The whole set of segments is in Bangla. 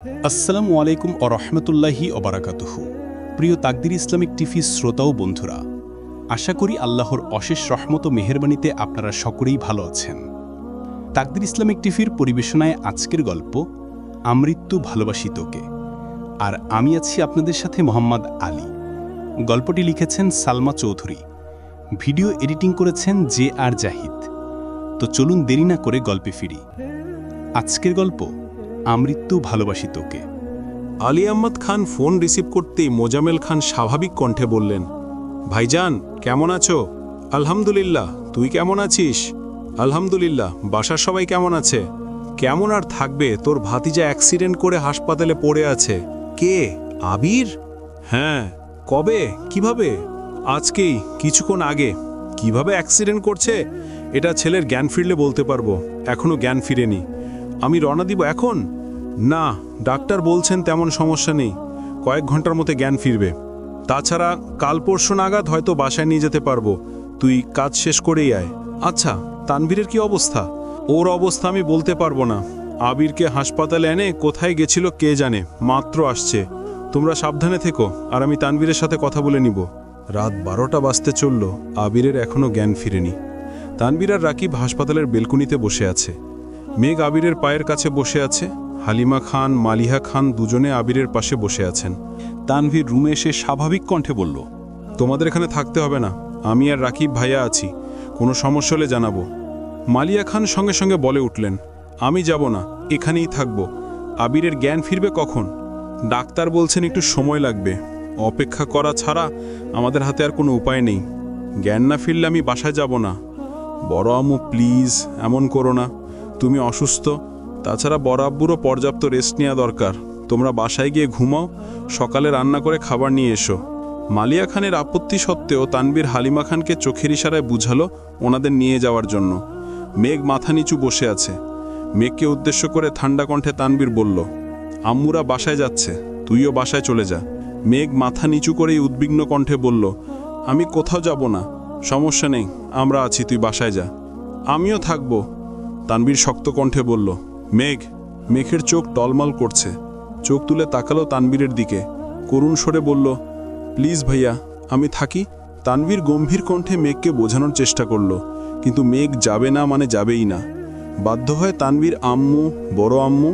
আসসালামু আলাইকুম ও রহমতুল্লাহি ওবারাকাতুহু। প্রিয় তাকদির ইসলামিক টিভি শ্রোতা ও বন্ধুরা, আশা করি আল্লাহর অশেষ রহমত ও মেহেরবানিতে আপনারা সকলেই ভালো আছেন। তাকদির ইসলামিক টিভির পরিবেশনায় আজকের গল্প আমৃত্যু ভালোবাসি তোকে, আর আমি আছি আপনাদের সাথে মোহাম্মদ আলী। গল্পটি লিখেছেন সালমা চৌধুরী, ভিডিও এডিটিং করেছেন JR জাহিদ। তো চলুন দেরি না করে গল্পে ফিরি। আজকের গল্প আমৃত্যু ভালোবাসি তোকে। আলী আহমদ খান ফোন রিসিভ করতেই মোজামেল খান স্বাভাবিক কণ্ঠে বললেন, ভাইজান কেমন আছো? আলহামদুলিল্লাহ, তুই কেমন আছিস? আলহামদুলিল্লাহ। বাসার সবাই কেমন আছে? কেমন আর থাকবে, তোর ভাতিজা অ্যাক্সিডেন্ট করে হাসপাতালে পড়ে আছে। কে? আবির? হ্যাঁ। কবে? কিভাবে? আজকেই, কিছুক্ষণ আগে। কিভাবে অ্যাক্সিডেন্ট করছে এটা ছেলের জ্ঞান ফিরলে বলতে পারবো, এখনো জ্ঞান ফিরেনি। আমি রওনা দিব এখন? না, ডাক্তার বলছেন তেমন সমস্যা নেই, কয়েক ঘন্টার মধ্যে জ্ঞান ফিরবে। তাছাড়া কাল পরশু নাগাদ হয়তো বাসায় নিয়ে যেতে পারবো, তুই কাজ শেষ করেই আয়। আচ্ছা, তানভীরের কি অবস্থা? ওর অবস্থা আমি বলতে পারবো না। আবিরকে হাসপাতালে এনে কোথায় গেছিল কে জানে, মাত্র আসছে। তোমরা সাবধানে থেকো, আর আমি তানভীরের সাথে কথা বলে নিব। রাত 12টা বাজতে চলল, আবিরের এখনো জ্ঞান ফিরেনি। তানভীর আর রাকিব হাসপাতালের বেলকুনিতে বসে আছে। মেঘ আবিরের পায়ের কাছে বসে আছে। হালিমা খান, মালিহা খান দুজনে আবিরের পাশে বসে আছেন। তানভীর রুমে এসে স্বাভাবিক কণ্ঠে বলল, তোমাদের এখানে থাকতে হবে না, আমি আর রাকিব ভাইয়া আছি, কোনো সমস্যা হলে জানাবো। মালিয়া খান সঙ্গে সঙ্গে বলে উঠলেন, আমি যাব না, এখানেই থাকবো। আবিরের জ্ঞান ফিরবে কখন? ডাক্তার বলছেন একটু সময় লাগবে, অপেক্ষা করা ছাড়া আমাদের হাতে আর কোনো উপায় নেই। জ্ঞান না ফিরলে আমি বাসায় যাব না। বড় আম্মু প্লিজ এমন করো না, তুমি অসুস্থ। তাছাড়া বড় আব্বুরও পর্যাপ্ত রেস্ট নেওয়া দরকার। তোমরা বাসায় গিয়ে ঘুমাও, সকালে রান্না করে খাবার নিয়ে এসো। মালিয়া খানের আপত্তি সত্ত্বেও তানভীর হালিমা খানকে চোখের ইশারায় বুঝালো ওনাদের নিয়ে যাওয়ার জন্য। মেঘ মাথা নিচু বসে আছে। মেঘকে উদ্দেশ্য করে ঠান্ডা কণ্ঠে তানভীর বলল, আম্মুরা বাসায় যাচ্ছে, তুইও বাসায় চলে যা। মেঘ মাথা নিচু করেই উদ্বিগ্ন কণ্ঠে বলল, আমি কোথাও যাব না, সমস্যা নেই, আমরা আছি, তুই বাসায় যা। আমিও থাকবো, তানভীর শক্ত কণ্ঠে বলল। মেঘের চোখ টলমল করছে। চোখ তুলে তাকালো তানভীরের দিকে, করুণ স্বরে বলল, প্লিজ ভাইয়া, আমি থাকি। তানভীর গম্ভীর কণ্ঠে মেঘকে বোঝানোর চেষ্টা করল, কিন্তু মেঘ যাবে না মানে যাবেই না। বাধ্য হয়ে তানভীর আম্মু, বড় আম্মু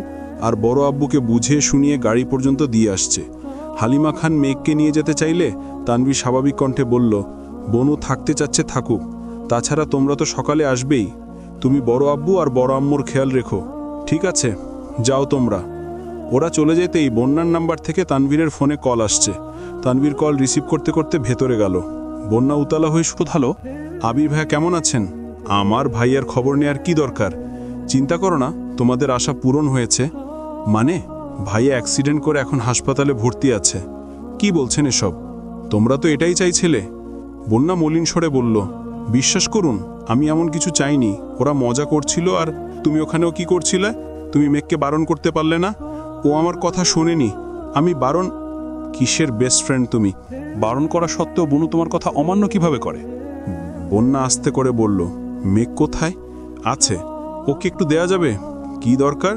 আর বড় আব্বুকে বুঝিয়ে শুনিয়ে গাড়ি পর্যন্ত দিয়ে আসছে। হালিমা খান মেঘকে নিয়ে যেতে চাইলে তানভীর স্বাভাবিক কণ্ঠে বলল, বনু থাকতে চাচ্ছে থাকুক, তাছাড়া তোমরা তো সকালে আসবেই। তুমি বড় আব্বু আর বড় আম্মুর খেয়াল রেখো, ঠিক আছে? যাও তোমরা। ওরা চলে যেতেই বন্যার নাম্বার থেকে তানভীরের ফোনে কল আসছে। তানভীর কল রিসিভ করতে করতে ভেতরে গেল। বন্যা উতলা হয়ে শুধালো, আবির ভাইয়া কেমন আছেন? আমার ভাইয়ার খবর নেয়ার কি দরকার? চিন্তা করো না, তোমাদের আশা পূরণ হয়েছে। মানে? ভাইয়া অ্যাক্সিডেন্ট করে এখন হাসপাতালে ভর্তি আছে। কি বলছেন এসব? তোমরা তো এটাই চাইছিলে। বন্যা মলিন স্বরে বলল, বিশ্বাস করুন, আমি এমন কিছু চাইনি। ওরা মজা করছিল, আর তুমি ওখানেও কি করছিলে? তুমি মেঘকে বারণ করতে পারলে না? ও আমার কথা শোনেনি। আমি বারণ? কিসের বেস্ট ফ্রেন্ড তুমি? বারণ করা সত্ত্বেও বনু তোমার কথা অমান্য কিভাবে করে? বন্যা আস্তে করে বলল, মেঘ কোথায় আছে? ওকে একটু দেয়া যাবে? কি দরকার?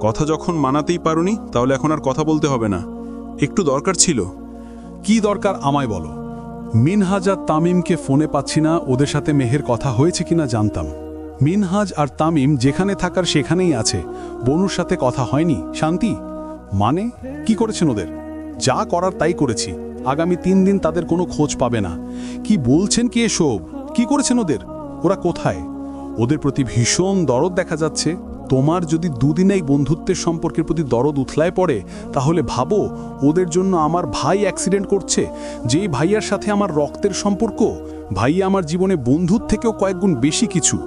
কথা যখন মানাতেই পারোনি, তাহলে এখন আর কথা বলতে হবে না। একটু দরকার ছিল। কি দরকার আমায় বলো। মিনহাজ আর তামিমকে ফোনে পাচ্ছি না, ওদের সাথে মেহের কথা হয়েছে কিনা জানতাম। মিনহাজ আর তামিম যেখানে থাকার সেখানেই আছে, বনুর সাথে কথা হয়নি। শান্তি মানে কি করেছেন ওদের? যা করার তাই করেছি। আগামী 3 দিন তাদের কোনো খোঁজ পাবে না। কি বলছেন কি এসব? কি করেছেন ওদের? ওরা কোথায়? ওদের প্রতি ভীষণ দরদ দেখা যাচ্ছে। তোমার যদি দুদিনেই বন্ধুত্বের সম্পর্কের প্রতি দরদ উথলায় পড়ে, তাহলে ভাবো ওদের জন্য আমার ভাই অ্যাক্সিডেন্ট করছে, যেই ভাইয়ার সাথে আমার রক্তের সম্পর্ক। ভাইয়া আমার জীবনে বন্ধুর থেকেও কয়েক গুণ বেশি কিছু।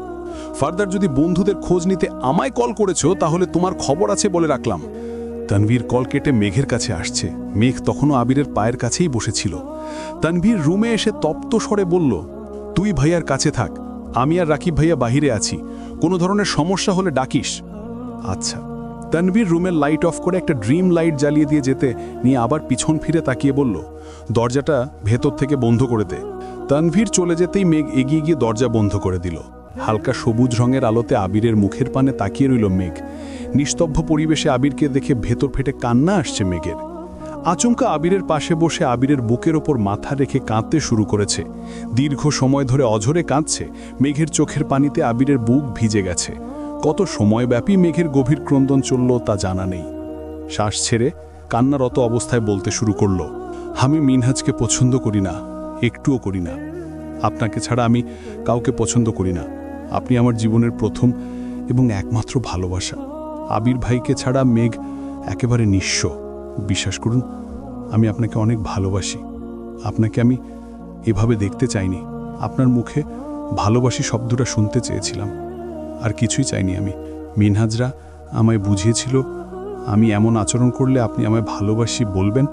ফার্দার যদি বন্ধুদের খোঁজ নিতে আমায় কল করেছো, তাহলে তোমার খবর আছে বলে রাখলাম। তানভীর কল কেটে মেঘের কাছে আসছে। মেঘ তখনও আবিরের পায়ের কাছেই বসেছিল। তানভীর রুমে এসে তপ্ত স্বরে বলল, তুই ভাইয়ার কাছে থাক, আমি আর রাকিব ভাইয়া বাহিরে আছি, কোনো ধরনের সমস্যা হলে ডাকিস। আচ্ছা। তানভীর রুমের লাইট অফ করে একটা ড্রিম লাইট জ্বালিয়ে দিয়ে যেতে নিয়ে আবার পিছন ফিরে তাকিয়ে বলল, দরজাটা ভেতর থেকে বন্ধ করে দে। তানভীর চলে যেতেই মেঘ এগিয়ে গিয়ে দরজা বন্ধ করে দিল। হালকা সবুজ রঙের আলোতে আবিরের মুখের পানে তাকিয়ে রইল মেঘ। নিস্তব্ধ পরিবেশে আবিরকে দেখে ভেতর ফেটে কান্না আসছে মেঘের। আচমকা আবিরের পাশে বসে আবিরের বুকের ওপর মাথা রেখে কাঁদতে শুরু করেছে। দীর্ঘ সময় ধরে অঝরে কাঁদছে। মেঘের চোখের পানিতে আবিরের বুক ভিজে গেছে। কত সময়ব্যাপী মেঘের গভীর ক্রন্দন চলল তা জানা নেই। শ্বাস ছেড়ে কান্নারত অবস্থায় বলতে শুরু করল, আমি মিনহাজকে পছন্দ করি না, একটুও করি না। আপনাকে ছাড়া আমি কাউকে পছন্দ করি না। আপনি আমার জীবনের প্রথম এবং একমাত্র ভালোবাসা। আবির ভাইকে ছাড়া মেঘ একেবারে নিঃস্ব। বিশ্বাস করুন, আমি আপনাকে অনেক ভালোবাসি। আপনাকে আমি এভাবে দেখতে চাইনি। আপনার মুখে ভালোবাসি শব্দটা শুনতে চেয়েছিলাম, আর কিছুই চাইনি আমি। মিনহাজরা আমায় বুঝিয়েছিল আমি এমন আচরণ করলে আপনি আমায় ভালোবাসি বলবেন,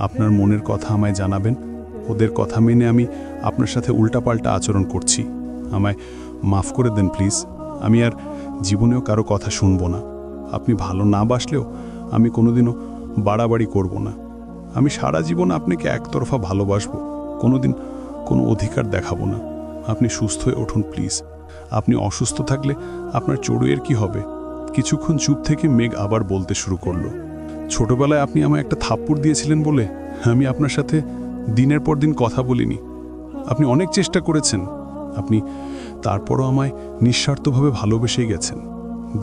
আপনার মনের কথা আমায় জানাবেন। ওদের কথা মেনে আমি আপনার সাথে উল্টাপাল্টা আচরণ করছি। আমায় মাফ করে দেন প্লিজ। আমি আর জীবনেও কারো কথা শুনব না। আপনি ভালো না বাসলেও আমি কোনোদিনও বাড়াবাড়ি করব না। আমি সারা জীবন আপনাকে একতরফা ভালোবাসবো, কোনোদিন কোনো অধিকার দেখাবো না। আপনি সুস্থ হয়ে উঠুন প্লিজ। আপনি অসুস্থ থাকলে আপনার চড়ুইয়ের কি হবে? কিছুক্ষণ চুপ থেকে মেঘ আবার বলতে শুরু করলো, ছোটবেলায় আপনি আমায় একটা থাপ্পড় দিয়েছিলেন বলে আমি আপনার সাথে দিনের পর দিন কথা বলিনি। আপনি অনেক চেষ্টা করেছেন, আপনি তারপরও আমায় নিঃস্বার্থভাবে ভালোবেসেই গেছেন।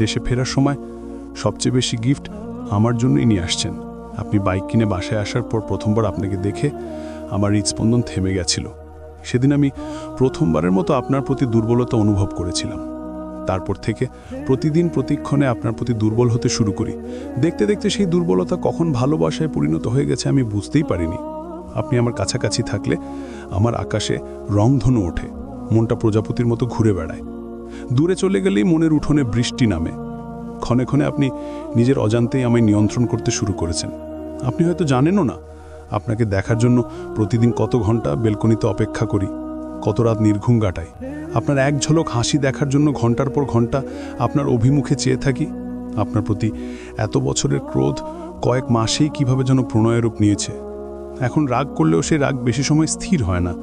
দেশে ফেরার সময় সবচেয়ে বেশি গিফট আমার জন্যই নিয়ে আসছেন। আপনি বাইক কিনে বাসায় আসার পর প্রথমবার আপনাকে দেখে আমার হৃদস্পন্দন থেমে গেছিল। সেদিন আমি প্রথমবারের মতো আপনার প্রতি দুর্বলতা অনুভব করেছিলাম। তারপর থেকে প্রতিদিন প্রতিক্ষণে আপনার প্রতি দুর্বল হতে শুরু করি। দেখতে দেখতে সেই দুর্বলতা কখন ভালোবাসায় পরিণত হয়ে গেছে আমি বুঝতেই পারিনি। আপনি আমার কাছাকাছি থাকলে আমার আকাশে রংধনু ওঠে, মনটা প্রজাপতির মতো ঘুরে বেড়ায়। দূরে চলে গেলেই মনের উঠোনে বৃষ্টি নামে। ক্ষণে ক্ষণে আপনি নিজের অজান্তেই আমায় নিয়ন্ত্রণ করতে শুরু করেছেন। আপনি হয়তো জানেনও না, আপনাকে দেখার জন্য প্রতিদিন কত ঘন্টা বেলকনিতে অপেক্ষা করি, কত রাত নির্ঘুম কাটাই। আপনার এক ঝলক হাসি দেখার জন্য ঘন্টার পর ঘন্টা আপনার অভিমুখে চেয়ে থাকি। আপনার প্রতি এত বছরের ক্রোধ কয়েক মাসেই কিভাবে যেন প্রণয়ের রূপ নিয়েছে। এখন রাগ করলেও সেই রাগ বেশি সময় স্থির হয় না।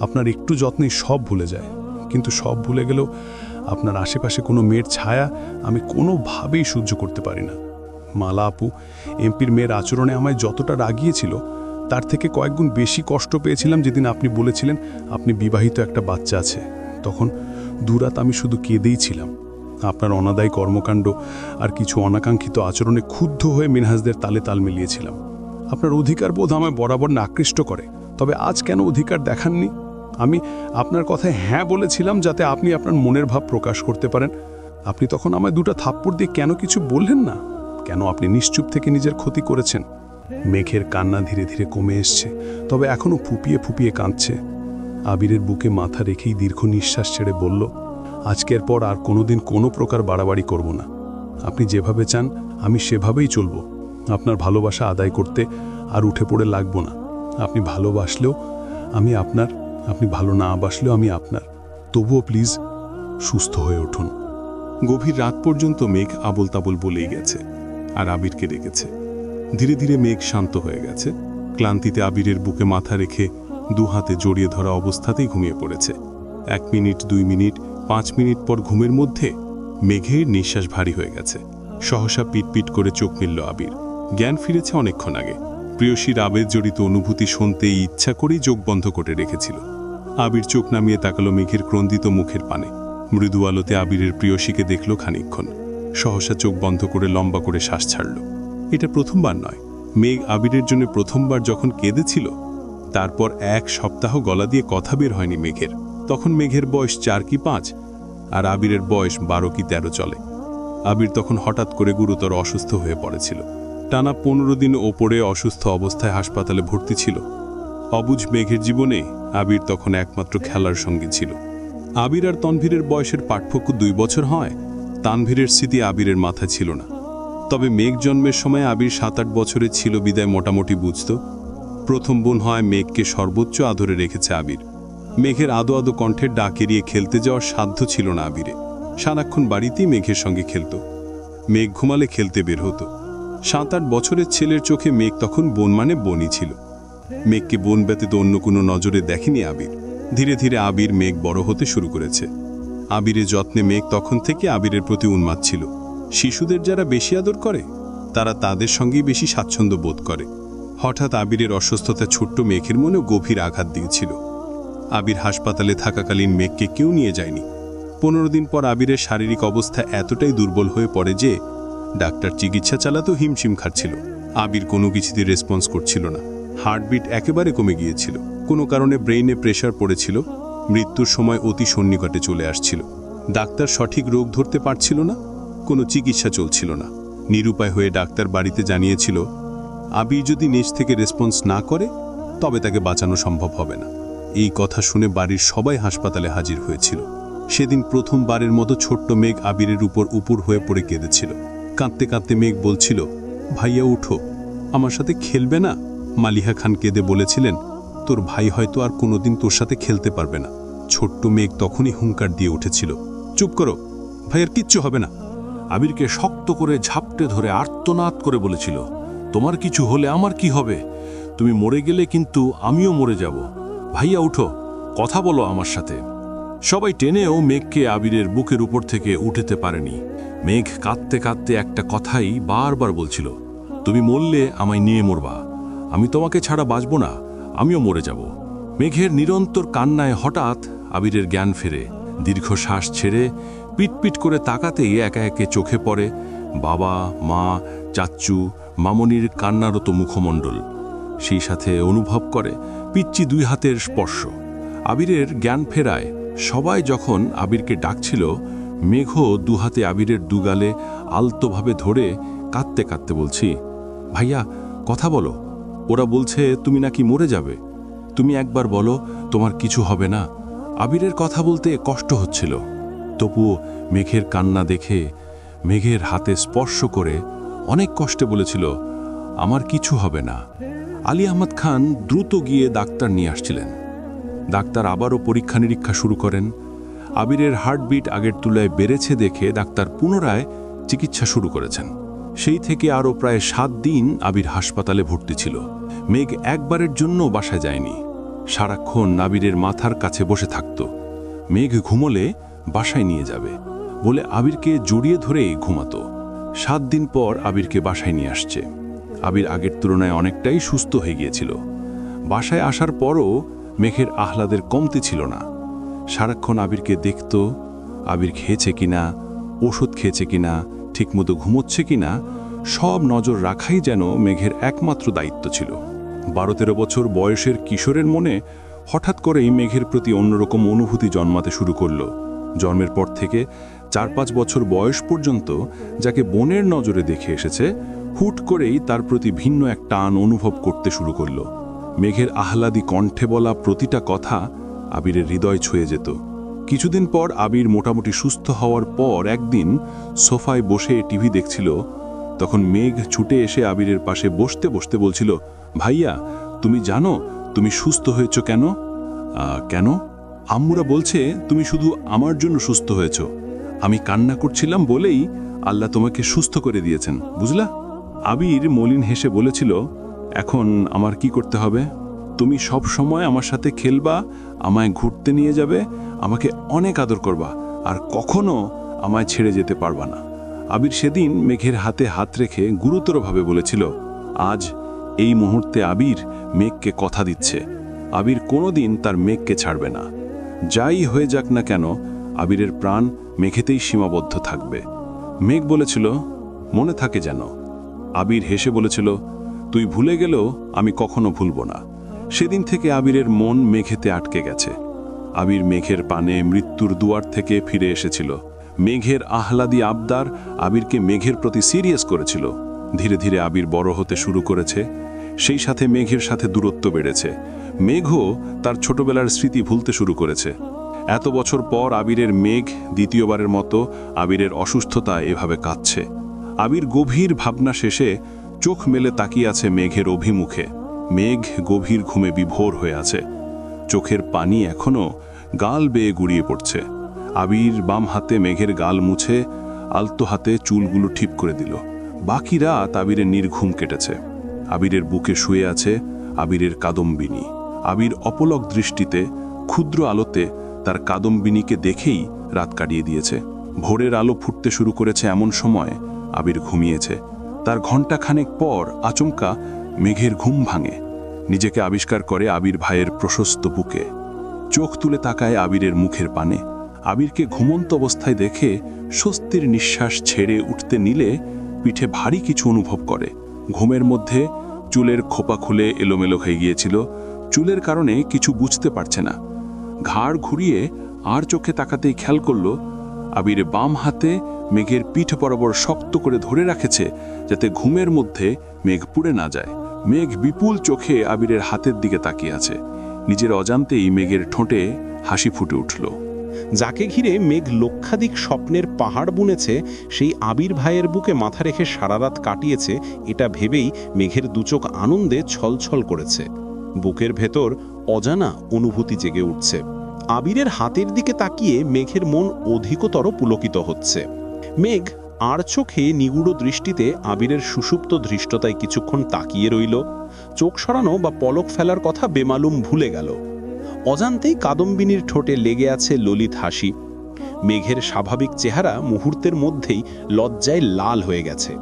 আপনার একটু যত্নেই সব ভুলে যায়। কিন্তু সব ভুলে গেলেও আপনার আশেপাশে কোনো মেয়ের ছায়া আমি কোনোভাবেই সহ্য করতে পারি না। মালা আপু এমপির মেয়ের আচরণে আমায় যতটা রাগিয়েছিল তার থেকে কয়েকগুণ বেশি কষ্ট পেয়েছিলাম যেদিন আপনি বলেছিলেন আপনি বিবাহিত একটা বাচ্চা আছে। তখন দুরাত আমি শুধু কেঁদেই ছিলাম। আপনার অনাদায়ী কর্মকাণ্ড আর কিছু অনাকাঙ্ক্ষিত আচরণে ক্ষুব্ধ হয়ে মিনহাজদের তালে তাল মিলিয়েছিলাম। আপনার অধিকার বোধ আমায় বরাবর আকৃষ্ট করে, তবে আজ কেন অধিকার দেখাননি? আমি আপনার কথায় হ্যাঁ বলেছিলাম যাতে আপনি আপনার মনের ভাব প্রকাশ করতে পারেন। আপনি তখন আমায় দুটো থাপ্পড় দিয়ে কেন কিছু বললেন না? কেন আপনি নিশ্চুপ থেকে নিজের ক্ষতি করেছেন? মেঘের কান্না ধীরে ধীরে কমে এসছে, তবে এখনও ফুপিয়ে ফুপিয়ে কাঁদছে। আবিরের বুকে মাথা রেখেই দীর্ঘ নিঃশ্বাস ছেড়ে বলল, আজকের পর আর কোনোদিন কোনো প্রকার বাড়াবাড়ি করব না। আপনি যেভাবে চান আমি সেভাবেই চলব। আপনার ভালোবাসা আদায় করতে আর উঠে পড়ে লাগব না। আপনি ভালোবাসলেও আমি আপনার, আপনি ভালো না বাসলেও আমি আপনার। তবুও প্লিজ সুস্থ হয়ে উঠুন। গভীর রাত পর্যন্ত মেঘ আবোল তাবোল বলেই গেছে আর আবিরকে ডেকেছে। ধীরে ধীরে মেঘ শান্ত হয়ে গেছে। ক্লান্তিতে আবিরের বুকে মাথা রেখে দু হাতে জড়িয়ে ধরা অবস্থাতেই ঘুমিয়ে পড়েছে। 1 মিনিট, 2 মিনিট, 5 মিনিট পর ঘুমের মধ্যে মেঘের নিঃশ্বাস ভারী হয়ে গেছে। সহসা পিটপিট করে চোখ মিলল আবির। জ্ঞান ফিরেছে অনেকক্ষণ আগে। প্রিয়সীর আবেগ জড়িত অনুভূতি শুনতেই ইচ্ছা করেই চোখ বন্ধ করে রেখেছিল। আবির চোখ নামিয়ে তাকালো মেঘের ক্রন্দিত মুখের পানে। মৃদু আলোতে আবিরের প্রিয়সীকে দেখল খানিকক্ষণ। সহসা চোখ বন্ধ করে লম্বা করে শ্বাস ছাড়ল। এটা প্রথমবার নয়। মেঘ আবিরের জন্য প্রথমবার যখন কেঁদেছিল তারপর 1 সপ্তাহ গলা দিয়ে কথা বের হয়নি মেঘের। তখন মেঘের বয়স 4 কি 5 আর আবিরের বয়স 12 কি 13 চলে। আবির তখন হঠাৎ করে গুরুতর অসুস্থ হয়ে পড়েছিল। টানা 15 দিন ওপরে অসুস্থ অবস্থায় হাসপাতালে ভর্তি ছিল। অবুঝ মেঘের জীবনে আবির তখন একমাত্র খেলার সঙ্গী ছিল। আবির আর তানভীরের বয়সের পার্থক্য 2 বছর হয়। তানভীরের স্মৃতি আবিরের মাথায় ছিল না। তবে মেঘ জন্মের সময় আবির 7-8 বছরের ছিল বিদায় মোটামুটি বুঝত। প্রথম বোন হয় মেঘকে সর্বোচ্চ আদরে রেখেছে আবির। মেঘের আদো আদো কণ্ঠের ডাক এড়িয়ে খেলতে যাওয়ার সাধ্য ছিল না আবিরে। সারাক্ষণ বাড়িতেই মেঘের সঙ্গে খেলত। মেঘ ঘুমালে খেলতে বের হতো। 7-8 বছরের ছেলের চোখে মেঘ তখন বোন মানে বোনই ছিল। মেঘকে বোন ব্যতীত অন্য কোনো নজরে দেখেনি আবির। ধীরে ধীরে আবির মেঘ বড় হতে শুরু করেছে। আবিরের যত্নে মেঘ তখন থেকে আবিরের প্রতি উন্মাদ ছিল। শিশুদের যারা বেশি আদর করে তারা তাদের সঙ্গেই বেশি স্বাচ্ছন্দ্য বোধ করে। হঠাৎ আবিরের অসুস্থতা ছোট্ট মেঘের মনেও গভীর আঘাত দিয়েছিল। আবির হাসপাতালে থাকাকালীন মেঘকে কেউ নিয়ে যায়নি। 15 দিন পর আবিরের শারীরিক অবস্থা এতটাই দুর্বল হয়ে পড়ে যে ডাক্তার চিকিৎসা চালাতেও হিমশিম খাচ্ছিল। আবির কোনো কিছুতে রেসপন্স করছিল না। হার্টবিট একেবারে কমে গিয়েছিল। কোনো কারণে ব্রেইনে প্রেশার পড়েছিল। মৃত্যুর সময় অতি সন্নিকটে চলে আসছিল। ডাক্তার সঠিক রোগ ধরতে পারছিল না, কোনো চিকিৎসা চলছিল না। নিরুপায় হয়ে ডাক্তার বাড়িতে জানিয়েছিল আবির যদি নিজ থেকে রেসপন্স না করে তবে তাকে বাঁচানো সম্ভব হবে না। এই কথা শুনে বাড়ির সবাই হাসপাতালে হাজির হয়েছিল। সেদিন প্রথমবারের মতো ছোট্ট মেঘ আবিরের উপর উপুর হয়ে পড়ে কেঁদেছিল। কাঁদতে কাঁদতে মেঘ বলছিল, ভাইয়া উঠো, আমার সাথে খেলবে না? মালিহা খান কেঁদে বলেছিলেন, তোর ভাই হয়তো আর কোনোদিন তোর সাথে খেলতে পারবে না। ছোট্ট মেঘ তখনই হুঙ্কার দিয়ে উঠেছিল, চুপ করো, ভাইয়ের কিচ্ছু হবে না। আবিরকে শক্ত করে ঝাপটে ধরে আর্তনাদ করে বলেছিল, তোমার কিছু হলে আমার কি হবে? তুমি মরে গেলে কিন্তু আমিও মরে যাব। ভাইয়া উঠো, কথা বলো আমার সাথে। সবাই টেনেও মেঘকে আবিরের বুকের উপর থেকে উঠতে পারেনি। মেঘ কাঁদতে কাঁদতে একটা কথাই বারবার বলছিল, তুমি মরলে আমায় নিয়ে মরবা, আমি তোমাকে ছাড়া বাঁচব না, আমিও মরে যাব। মেঘের নিরন্তর কান্নায় হঠাৎ আবিরের জ্ঞান ফেরে। দীর্ঘশ্বাস ছেড়ে পিটপিট করে তাকাতেই একে একে চোখে পড়ে বাবা, মা, চাচ্চু, মামনির কান্নারত মুখমণ্ডল। সেই সাথে অনুভব করে পিচ্চি 2 হাতের স্পর্শ। আবিরের জ্ঞান ফেরায় সবাই যখন আবিরকে ডাকছিল, মেঘও 2 হাতে আবিরের দুগালে আলতোভাবে ধরে কাঁদতে কাঁদতে বলছি, ভাইয়া কথা বলো, ওরা বলছে তুমি নাকি মরে যাবে, তুমি একবার বলো তোমার কিছু হবে না। আবিরের কথা বলতে কষ্ট হচ্ছিল, তবুও মেঘের কান্না দেখে মেঘের হাতে স্পর্শ করে অনেক কষ্টে বলেছিল, আমার কিছু হবে না। আলী আহমদ খান দ্রুত গিয়ে ডাক্তার নিয়ে আসছিলেন। ডাক্তার আবারও পরীক্ষা নিরীক্ষা শুরু করেন। আবিরের হার্টবিট আগের তুলনায় বেড়েছে দেখে ডাক্তার পুনরায় চিকিৎসা শুরু করেছেন। সেই থেকে আরও প্রায় 7 দিন আবির হাসপাতালে ভর্তি ছিল। মেঘ একবারের জন্য বাসায় যায়নি। সারাক্ষণ আবিরের মাথার কাছে বসে থাকত। মেঘ ঘুমোলে বাসায় নিয়ে যাবে বলে আবিরকে জড়িয়ে ধরে ঘুমাতো। 7 দিন পর আবিরকে বাসায় নিয়ে আসছে। আবির আগের তুলনায় অনেকটাই সুস্থ হয়ে গিয়েছিল। বাসায় আসার পরও মেঘের আহ্লাদের কমতি ছিল না। সারাক্ষণ আবিরকে দেখত, আবির খেয়েছে কিনা, ওষুধ খেয়েছে কিনা, ঠিকমতো ঘুমোচ্ছে কিনা, সব নজর রাখাই যেন মেঘের একমাত্র দায়িত্ব ছিল। 12-13 বছর বয়সের কিশোরের মনে হঠাৎ করেই মেঘের প্রতি অন্যরকম অনুভূতি জন্মাতে শুরু করল। জন্মের পর থেকে 4-5 বছর বয়স পর্যন্ত যাকে বোনের নজরে দেখে এসেছে, হুট করেই তার প্রতি ভিন্ন এক টান অনুভব করতে শুরু করল। মেঘের আহ্লাদী কণ্ঠে বলা প্রতিটা কথা আবিরের হৃদয় ছুঁয়ে যেত। কিছুদিন পর আবির মোটামুটি সুস্থ হওয়ার পর একদিন সোফায় বসে টিভি দেখছিল। তখন মেঘ ছুটে এসে আবিরের পাশে বসতে বসতে বলছিল, ভাইয়া তুমি জানো তুমি সুস্থ হয়েছ কেন? কেন? আম্মুরা বলছে তুমি শুধু আমার জন্য সুস্থ হয়েছ। আমি কান্না করছিলাম বলেই আল্লাহ তোমাকে সুস্থ করে দিয়েছেন, বুঝলা? আবির মলিন হেসে বলেছিল, এখন আমার কি করতে হবে? তুমি সব সময় আমার সাথে খেলবা, আমায় ঘুরতে নিয়ে যাবে, আমাকে অনেক আদর করবা, আর কখনো আমায় ছেড়ে যেতে পারবা না। আবির সেদিন মেঘের হাতে হাত রেখে গুরুতরভাবে বলেছিল, আজ এই মুহূর্তে আবির মেঘকে কথা দিচ্ছে, আবির কোনোদিন তার মেঘকে ছাড়বে না। যাই হয়ে যাক না কেন, আবিরের প্রাণ মেঘেতেই সীমাবদ্ধ থাকবে। মেঘ বলেছিল, মনে থাকে যেন। আবির হেসে বলেছিল, তুই ভুলে গেলেও আমি কখনো ভুলব না। সেদিন থেকে আবিরের মন মেঘেতে আটকে গেছে। আবির মেঘের পানে মৃত্যুর দুয়ার থেকে ফিরে এসেছিল। মেঘের আহ্লাদী আবদার আবিরকে মেঘের প্রতি সিরিয়াস করেছিল। ধীরে ধীরে আবির বড় হতে শুরু করেছে। সেই সাথে মেঘের সাথে দূরত্ব বেড়েছে। মেঘও তার ছোটবেলার স্মৃতি ভুলতে শুরু করেছে। এত বছর পর আবিরের মেঘ দ্বিতীয়বারের মতো আবিরের অসুস্থতা এভাবে কাঁদছে। আবির গভীর ভাবনা শেষে চোখ মেলে তাকিয়ে আছে মেঘের অভিমুখে। মেঘ গভীর ঘুমে বিভোর হয়ে আছে। চোখের পানি এখনো গাল বেয়ে গুড়িয়ে পড়ছে। আবির বাম হাতে মেঘের গাল মুছে আলতো হাতে চুলগুলো ঠিক করে দিল। বাকি রাত আবিরের নির্ঘুম কেটেছে। আবিরের বুকে শুয়ে আছে আবিরের কাদম্বিনী। আবির অপলক দৃষ্টিতে ক্ষুদ্র আলোতে তার কাদম্বিনীকে দেখেই রাত কাটিয়ে দিয়েছে। ভোরের আলো ফুটতে শুরু করেছে এমন সময় আবির ঘুমিয়েছে। তার ঘণ্টাখানেক পর আচমকা মেঘের ঘুম ভাঙে। নিজেকে আবিষ্কার করে আবির ভাইয়ের প্রশস্ত বুকে। চোখ তুলে তাকায় আবিরের মুখের পানে। আবিরকে ঘুমন্ত অবস্থায় দেখে স্বস্তির নিঃশ্বাস ছেড়ে উঠতে নিলে পিঠে ভারী কিছু অনুভব করে। ঘুমের মধ্যে চুলের খোপা খুলে এলোমেলো হয়ে গিয়েছিল। চুলের কারণে কিছু বুঝতে পারছে না। ঘাড় ঘুরিয়ে আর চোখে তাকাতেই খেয়াল করল আবির বাম হাতে মেঘের পিঠ বরাবর শক্ত করে ধরে রাখেছে, যাতে ঘুমের মধ্যে মেঘ পুড়ে না যায়। মেঘ বিপুল চোখে আবিরের হাতের দিকে তাকিয়ে আছে। নিজের অজান্তেই মেঘের ঠোঁটে হাসি ফুটে উঠল। যাকে ঘিরে মেঘ লক্ষাধিক স্বপ্নের পাহাড় বুনেছে, সেই আবির ভাইয়ের বুকে মাথা রেখে সারা রাত কাটিয়েছে, এটা ভেবেই মেঘের দুচোখ আনন্দে ছলছল করেছে। বুকের ভেতর অজানা অনুভূতি জেগে উঠছে। আবিরের হাতের দিকে তাকিয়ে মেঘের মন অধিকতর পুলকিত হচ্ছে। মেঘ আর চোখে নিগুড় দৃষ্টিতে আবিরের সুষুপ্ত ধৃষ্টতায় কিছুক্ষণ তাকিয়ে রইল। চোখ সরানো বা পলক ফেলার কথা বেমালুম ভুলে গেল। অজান্তেই কাদম্বিনীর ঠোঁটে লেগে আছে ললিত হাসি। মেঘের স্বাভাবিক চেহারা মুহূর্তের মধ্যেই লজ্জায় লাল হয়ে গেছে।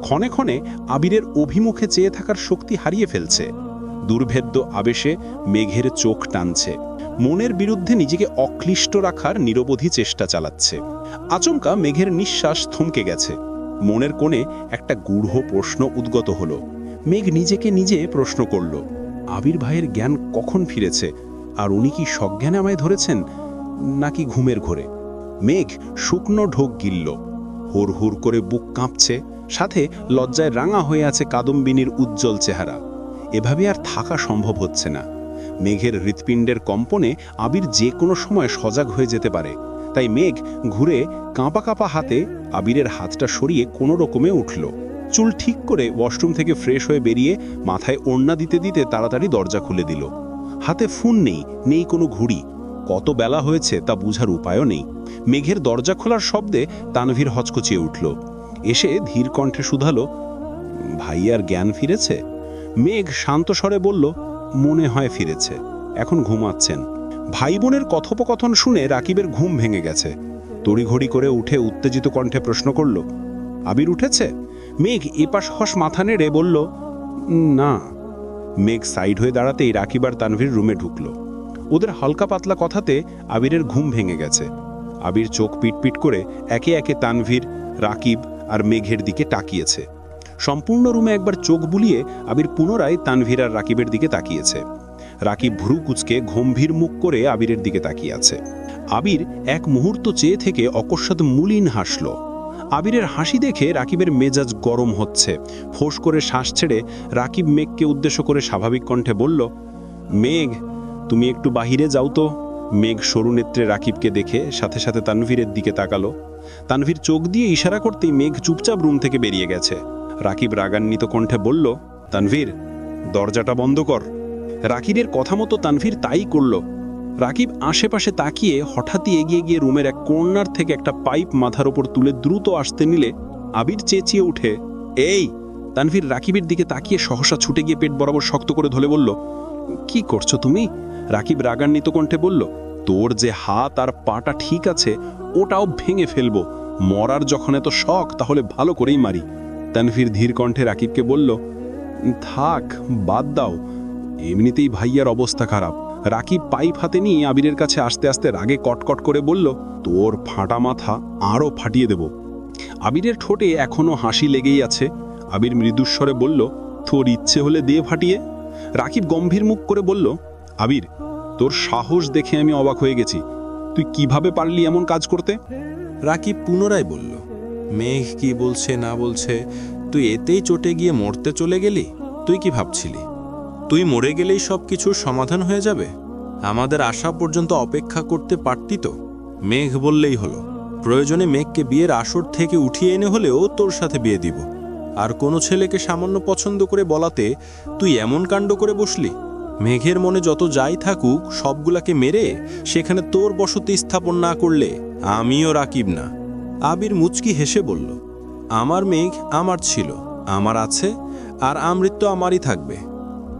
ক্ষণে ক্ষণে আবিরের অভিমুখে চেয়ে থাকার শক্তি হারিয়ে ফেলছে। দুর্ভেদ্য আবেশে মেঘের চোখ টানছে। মনের বিরুদ্ধে নিজেকে অক্লিষ্ট রাখার নিরবধি চেষ্টা চালাচ্ছে। আচমকা মেঘের নিঃশ্বাস থমকে গেছে। মনের কোণে একটা গূঢ় প্রশ্ন উদ্গত হলো। মেঘ নিজেকে নিজে প্রশ্ন করল, আবির ভাইয়ের জ্ঞান কখন ফিরেছে? আর উনি কি সজ্ঞানে আমায় ধরেছেন, নাকি ঘুমের ঘোরে? মেঘ শুকনো ঢোক গিলল। হুড় হুড় করে বুক কাঁপছে, সাথে লজ্জায় রাঙা হয়ে আছে কাদম্বিনীর উজ্জ্বল চেহারা। এভাবে আর থাকা সম্ভব হচ্ছে না। মেঘের হৃৎপিণ্ডের কম্পনে আবির যে কোনো সময় সজাগ হয়ে যেতে পারে। তাই মেঘ ঘুরে কাঁপা কাঁপা হাতে আবিরের হাতটা সরিয়ে কোনো রকমে উঠল। চুল ঠিক করে ওয়াশরুম থেকে ফ্রেশ হয়ে বেরিয়ে মাথায় ওড়না দিতে দিতে তাড়াতাড়ি দরজা খুলে দিল। হাতে ফোন নেই, নেই কোনো ঘুড়ি। কত বেলা হয়েছে তা বুঝার উপায়ও নেই। মেঘের দরজা খোলার শব্দে তানভীর হচকচিয়ে উঠল। এসে ধীর কণ্ঠে শুধালো, ভাইয়ার জ্ঞান ফিরেছে? মেঘ শান্ত স্বরে বলল, মনে হয় ফিরেছে, এখন ঘুমাচ্ছেন। ভাই বোনের কথোপকথন শুনে রাকিবের ঘুম ভেঙে গেছে। তড়িঘড়ি করে উঠে উত্তেজিত কণ্ঠে প্রশ্ন করল, আবির উঠেছে? মেঘ এপাশ হস মাথা নেড়ে বলল, না। মেঘ সাইড হয়ে দাঁড়াতেই রাকিব আর তানভীর রুমে ঢুকল। ওদের হালকা পাতলা কথাতে আবিরের ঘুম ভেঙে গেছে। আবির চোখ পিটপিট করে একে একে তানভীর, রাকিব আর মেঘের দিকে তাকিয়েছে। সম্পূর্ণ রুমে একবার চোখ বুলিয়ে আবির পুনরায় তানভীর আর রাকিবের দিকে তাকিয়েছে। রাকিব ভ্রু কুঁচকে গম্ভীর মুখ করে আবিরের দিকে তাকিয়ে আছে। আবির এক মুহূর্ত চেয়ে থেকে অকস্মাৎ মলিন হাসল। আবিরের হাসি দেখে রাকিবের মেজাজ গরম হচ্ছে। ফোঁস করে শ্বাস ছেড়ে রাকিব মেঘকে উদ্দেশ্য করে স্বাভাবিক কণ্ঠে বলল, মেঘ, তুমি একটু বাহিরে যাও তো। মেঘ সরু নেত্রে রাকিবকে দেখে সাথে সাথে তানভীরের দিকে তাকালো। তানভীর চোখ দিয়ে ইশারা করতেই মেঘ চুপচাপ রুম থেকে বেরিয়ে গেছে। রাকিব রাগান্বিত কণ্ঠে বলল, তানভীর, দরজাটা বন্ধ কর। রাকিবের কথা মতো তানভীর তাই করল। রাকিব আশেপাশে তাকিয়ে হঠাৎই এগিয়ে গিয়ে রুমের এক কর্নার থেকে একটা পাইপ মাথার ওপর তুলে দ্রুত আসতে নিলে আবির চেঁচিয়ে উঠে, এই! তানভীর রাকিবের দিকে তাকিয়ে সহসা ছুটে গিয়ে পেট বরাবর শক্ত করে ধরে বলল, কি করছো তুমি? রাকিব রাগান্বিত কণ্ঠে বলল, তোর যে হাত আর পাটা ঠিক আছে ওটাও ভেঙে ফেলবো। মরার যখন এত শখ তাহলে ভালো করেই মারি। তানভীর ধীর কণ্ঠে রাকিবকে বলল, থাক, বাদ দাও, এমনিতেই ভাইয়ার অবস্থা খারাপ। রাকিব পাইপ হাতে নিয়ে আবিরের কাছে আস্তে আস্তে রাগে কটকট করে বলল, তোর ফাটা মাথা আরও ফাটিয়ে দেব। আবিরের ঠোঁটে এখনো হাসি লেগেই আছে। আবির মৃদুস্বরে বলল, তোর ইচ্ছে হলে দিয়ে ফাটিয়ে। রাকিব গম্ভীর মুখ করে বলল, আবির, তোর সাহস দেখে আমি অবাক হয়ে গেছি। তুই কিভাবে পারলি এমন কাজ করতে? রাকিব পুনরায় বলল, মেঘ কি বলছে না বলছে, তুই এতেই চটে গিয়ে মরতে চলে গেলি? তুই কি ভাবছিলি তুই মরে গেলেই সব কিছুর সমাধান হয়ে যাবে? আমাদের আসা পর্যন্ত অপেক্ষা করতে পারতি তো। মেঘ বললেই হলো, প্রয়োজনে মেঘকে বিয়ের আসর থেকে উঠিয়ে এনে হলেও তোর সাথে বিয়ে দিব। আর কোনো ছেলেকে সামান্য পছন্দ করে বলাতে তুই এমন কাণ্ড করে বসলি। মেঘের মনে যত যাই থাকুক সবগুলাকে মেরে সেখানে তোর বসতি স্থাপন না করলে আমিও রাকিব না। আবির মুচকি হেসে বলল, আমার মেঘ আমার ছিল, আমার আছে, আর আমৃত্যু আমারই থাকবে।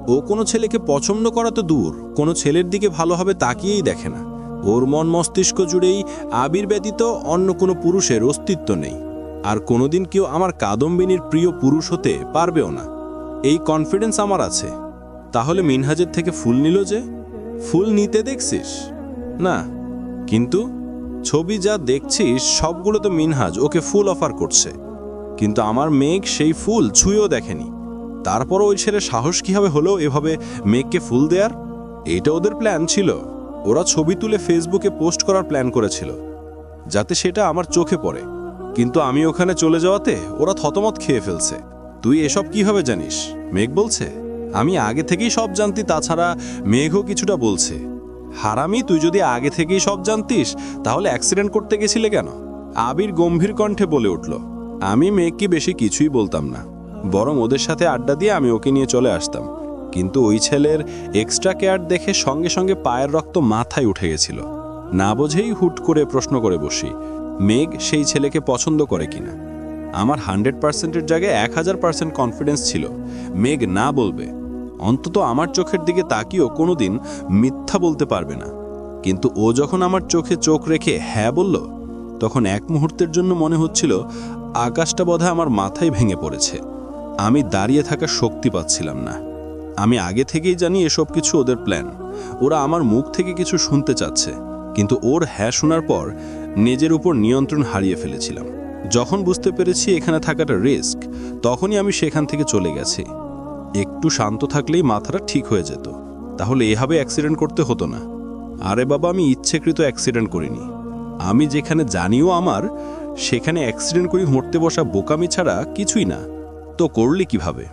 ও কোনো ছেলেকে পছন্দ করা তো দূর, কোনো ছেলের দিকে ভালোভাবে তাকিয়েই দেখে না। ওর মন মস্তিষ্ক জুড়েই আবির ব্যতীত অন্য কোনো পুরুষের অস্তিত্ব নেই, আর কোনোদিন কেউ আমার কাদম্বিনীর প্রিয় পুরুষ হতে পারবেও না, এই কনফিডেন্স আমার আছে। তাহলে মিনহাজের থেকে ফুল নিল যে? ফুল নিতে দেখছিস? না, কিন্তু ছবি যা দেখছিস সবগুলো তো মিনহাজ ওকে ফুল অফার করছে, কিন্তু আমার মেঘ সেই ফুল ছুঁয়েও দেখেনি। তারপরও ওই ছেলের সাহস কীভাবে হলো এভাবে মেঘকে ফুল দেয়ার? এটা ওদের প্ল্যান ছিল। ওরা ছবি তুলে ফেসবুকে পোস্ট করার প্ল্যান করেছিল, যাতে সেটা আমার চোখে পড়ে। কিন্তু আমি ওখানে চলে যাওয়াতে ওরা থতমত খেয়ে ফেলছে। তুই এসব কিভাবে জানিস? মেঘ বলছে। আমি আগে থেকেই সব জানতি, তাছাড়া মেঘও কিছুটা বলছে। হারামি, তুই যদি আগে থেকেই সব জানতিস তাহলে অ্যাক্সিডেন্ট করতে গেছিলে কেন? আবির গম্ভীর কণ্ঠে বলে উঠল। আমি মেঘকে বেশি কিছুই বলতাম না, বরং ওদের সাথে আড্ডা দিয়ে আমি ওকে নিয়ে চলে আসতাম। কিন্তু ওই ছেলের এক্সট্রা কেয়ার দেখে সঙ্গে সঙ্গে পায়ের রক্ত মাথায় উঠে গেছিল। না বোঝেই হুট করে প্রশ্ন করে বসি, মেঘ সেই ছেলেকে পছন্দ করে কিনা। আমার 100%-এর জায়গায় 1000% কনফিডেন্স ছিল মেঘ না বলবে, অন্তত আমার চোখের দিকে তাকিয়েও কোনোদিন মিথ্যা বলতে পারবে না। কিন্তু ও যখন আমার চোখে চোখ রেখে হ্যাঁ বলল, তখন এক মুহূর্তের জন্য মনে হচ্ছিল আকাশটা বোধহয় আমার মাথায় ভেঙে পড়েছে। আমি দাঁড়িয়ে থাকার শক্তি পাচ্ছিলাম না। আমি আগে থেকেই জানি এসব কিছু ওদের প্ল্যান। ওরা আমার মুখ থেকে কিছু শুনতে চাচ্ছে, কিন্তু ওর হ্যাঁ শোনার পর নিজের উপর নিয়ন্ত্রণ হারিয়ে ফেলেছিলাম। যখন বুঝতে পেরেছি এখানে থাকাটা রিস্ক, তখনই আমি সেখান থেকে চলে গেছি। একটু শান্ত থাকলেই মাথাটা ঠিক হয়ে যেত, তাহলে এভাবে অ্যাক্সিডেন্ট করতে হতো না। আরে বাবা, আমি ইচ্ছেকৃত অ্যাক্সিডেন্ট করিনি। আমি যেখানে জানিও আমার, সেখানে অ্যাক্সিডেন্ট করে মরতে বসা বোকামি ছাড়া কিছুই না। তো করলি কিভাবে?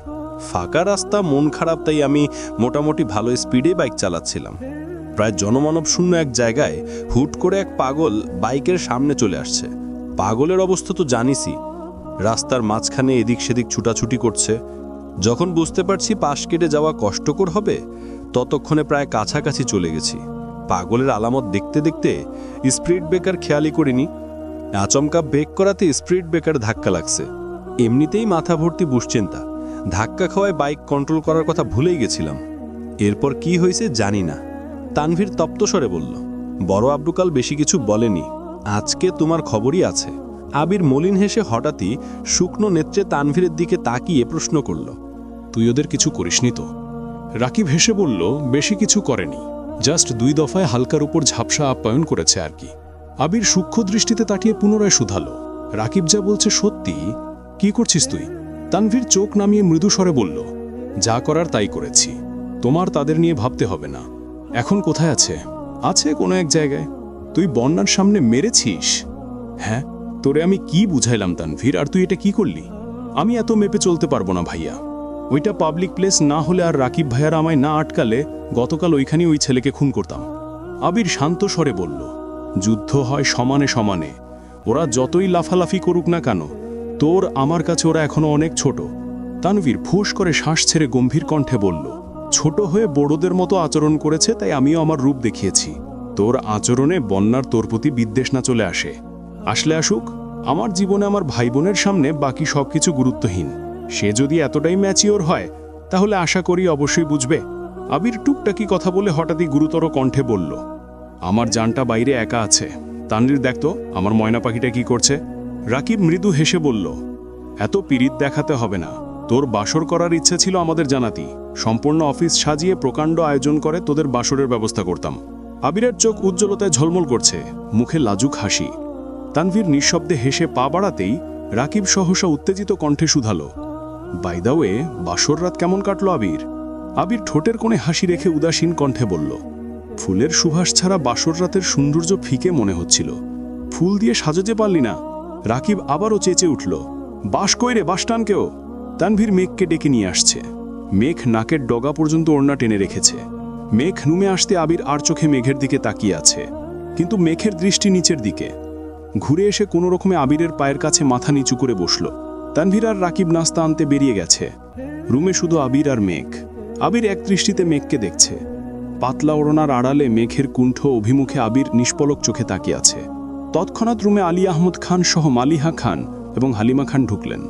ফাঁকা রাস্তা, মন খারাপ, তাই আমি মোটামুটি ভালো স্পিডে বাইক চালাচ্ছিলাম। প্রায় জনমানব শূন্য এক জায়গায় হুট করে এক পাগল বাইকের সামনে চলে আসছে। পাগলের অবস্থা তো জানিসই, রাস্তার মাঝখানে এদিক সেদিক ছুটাছুটি করছে। যখন বুঝতে পারছি পাশ কেটে যাওয়া কষ্টকর হবে, ততক্ষণে প্রায় কাছাকাছি চলে গেছি। পাগলের আলামত দেখতে দেখতে স্পিড ব্রেকার খেয়ালই করিনি। আচমকা ব্রেক করাতে স্পিড ব্রেকার ধাক্কা লাগছে। এমনিতেই মাথা ভর্তি দুশ্চিন্তা, ধাক্কা খাওয়ায় বাইক কন্ট্রোল করার কথা ভুলেই গেছিলাম। এরপর কি হয়েছে জানি না। তানভীর তপ্তস্বরে বলল, বড় আব্দুকাল বেশি কিছু বলেনি, আজকে তোমার খবরই আছে। আবির মলিন হেসে হঠাৎই শুকনো নেত্রে তানভীরের দিকে তাকিয়ে প্রশ্ন করল, তুই ওদের কিছু করিসনি তো? রাকিব হেসে বলল, বেশি কিছু করেনি, জাস্ট 2 দফায় হালকার উপর ঝাপসা আপ্যায়ন করেছে আর কি। আবির সূক্ষ্ম দৃষ্টিতে তাকিয়ে পুনরায় শুধালো, রাকিব যা বলছে সত্যি? কি করছিস তুই? তানভীর চোখ নামিয়ে মৃদু স্বরে বলল, যা করার তাই করেছি, তোমার তাদের নিয়ে ভাবতে হবে না। এখন কোথায় আছে? আছে কোনো এক জায়গায়। তুই বন্যার সামনে মেরেছিস? হ্যাঁ, তোরে আমি কি বুঝাইলাম তানভীর, আর তুই এটা কি করলি? আমি এত মেপে চলতে পারবো না ভাইয়া। ওইটা পাবলিক প্লেস না হলে আর রাকিব ভাইয়ার আমায় না আটকালে গতকাল ওইখানে ওই ছেলেকে খুন করতাম। আবির শান্ত স্বরে বলল, যুদ্ধ হয় সমানে সমানে, ওরা যতই লাফালাফি করুক না কেন, তোর আমার কাছে ওরা এখনো অনেক ছোট। তানভীর ফুস করে শ্বাস ছেড়ে গম্ভীর কণ্ঠে বলল, ছোট হয়ে বড়দের মতো আচরণ করেছে, তাই আমিও আমার রূপ দেখিয়েছি। তোর আচরণে বন্যার তোর প্রতি বিদ্বেষ না চলে আসে। আসলে আসুক, আমার জীবনে আমার ভাই বোনের সামনে বাকি সবকিছু গুরুত্বহীন। সে যদি এতটাই ম্যাচিওর হয়, তাহলে আশা করি অবশ্যই বুঝবে। আবির টুকটাকি কথা বলে হঠাৎই গুরুতর কণ্ঠে বলল, আমার জানটা বাইরে একা আছে। তানভীর, দেখতো আমার ময়না পাখিটা কি করছে। রাকিব মৃদু হেসে বলল, এত পিরিত দেখাতে হবে না। তোর বাসর করার ইচ্ছে ছিল আমাদের জানাতি, সম্পূর্ণ অফিস সাজিয়ে প্রকাণ্ড আয়োজন করে তোদের বাসরের ব্যবস্থা করতাম। আবিরের চোখ উজ্জ্বলতায় ঝলমল করছে, মুখে লাজুক হাসি। তানভীর নিঃশব্দে হেসে পা বাড়াতেই রাকিব সহসা উত্তেজিত কণ্ঠে শুধালো, বাই দ্য ওয়ে, বাসর রাত কেমন কাটলো আবির? আবির ঠোঁটের কোণে হাসি রেখে উদাসীন কণ্ঠে বলল, ফুলের সুবাস ছাড়া বাসর রাতের সৌন্দর্য ফিকে মনে হচ্ছিল। ফুল দিয়ে সাজাতে পারলি না? রাকিব আবারও চেঁচে উঠল, বাস কইরে, বাস টান কেউ। তানভীর মেঘকে ডেকে নিয়ে আসছে। মেঘ নাকের ডগা পর্যন্ত ওড়না টেনে রেখেছে। মেঘ নুমে আসতে আবির আর চোখে মেঘের দিকে তাকিয়ে আছে, কিন্তু মেঘের দৃষ্টি নিচের দিকে। ঘুরে এসে কোনো রকমে আবিরের পায়ের কাছে মাথা নিচু করে বসল। তানভীর আর রাকিব নাস্তা আনতে বেরিয়ে গেছে। রুমে শুধু আবির আর মেঘ। আবির এক দৃষ্টিতে মেঘকে দেখছে। পাতলা ওড়নার আড়ালে মেঘের কুণ্ঠ অভিমুখে আবির নিষ্পলক চোখে তাকিয়ে আছে। তৎক্ষণাৎ রুমে আলী আহমদ খান সহ মালিহা খান এবং হালিমা খান ঢুকলেন।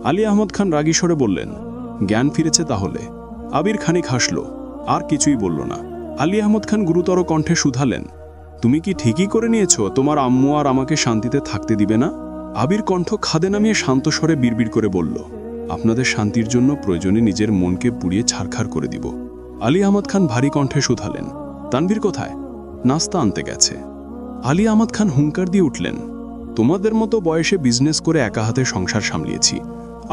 আলী আহমদ খান রাগী স্বরে বললেন, জ্ঞান ফিরেছে তাহলে? আবির খানিক হাসল, আর কিছুই বলল না। আলী আহমদ খান গুরুতর কণ্ঠে শুধালেন, তুমি কি ঠিকই করে নিয়েছো তোমার আম্মু আর আমাকে শান্তিতে থাকতে দিবে না? আবির কণ্ঠ খাদে নামিয়ে শান্ত স্বরে বিড়বিড় করে বলল, আপনাদের শান্তির জন্য প্রয়োজনে নিজের মনকে পুড়িয়ে ছারখার করে দিব। আলী আহমদ খান ভারী কণ্ঠে শুধালেন, তানভীর কোথায়? নাস্তা আনতে গেছে। আলী আহমদ খান হুঙ্কার দিয়ে উঠলেন, তোমাদের মতো বয়সে বিজনেস করে একা হাতে সংসার সামলিয়েছি,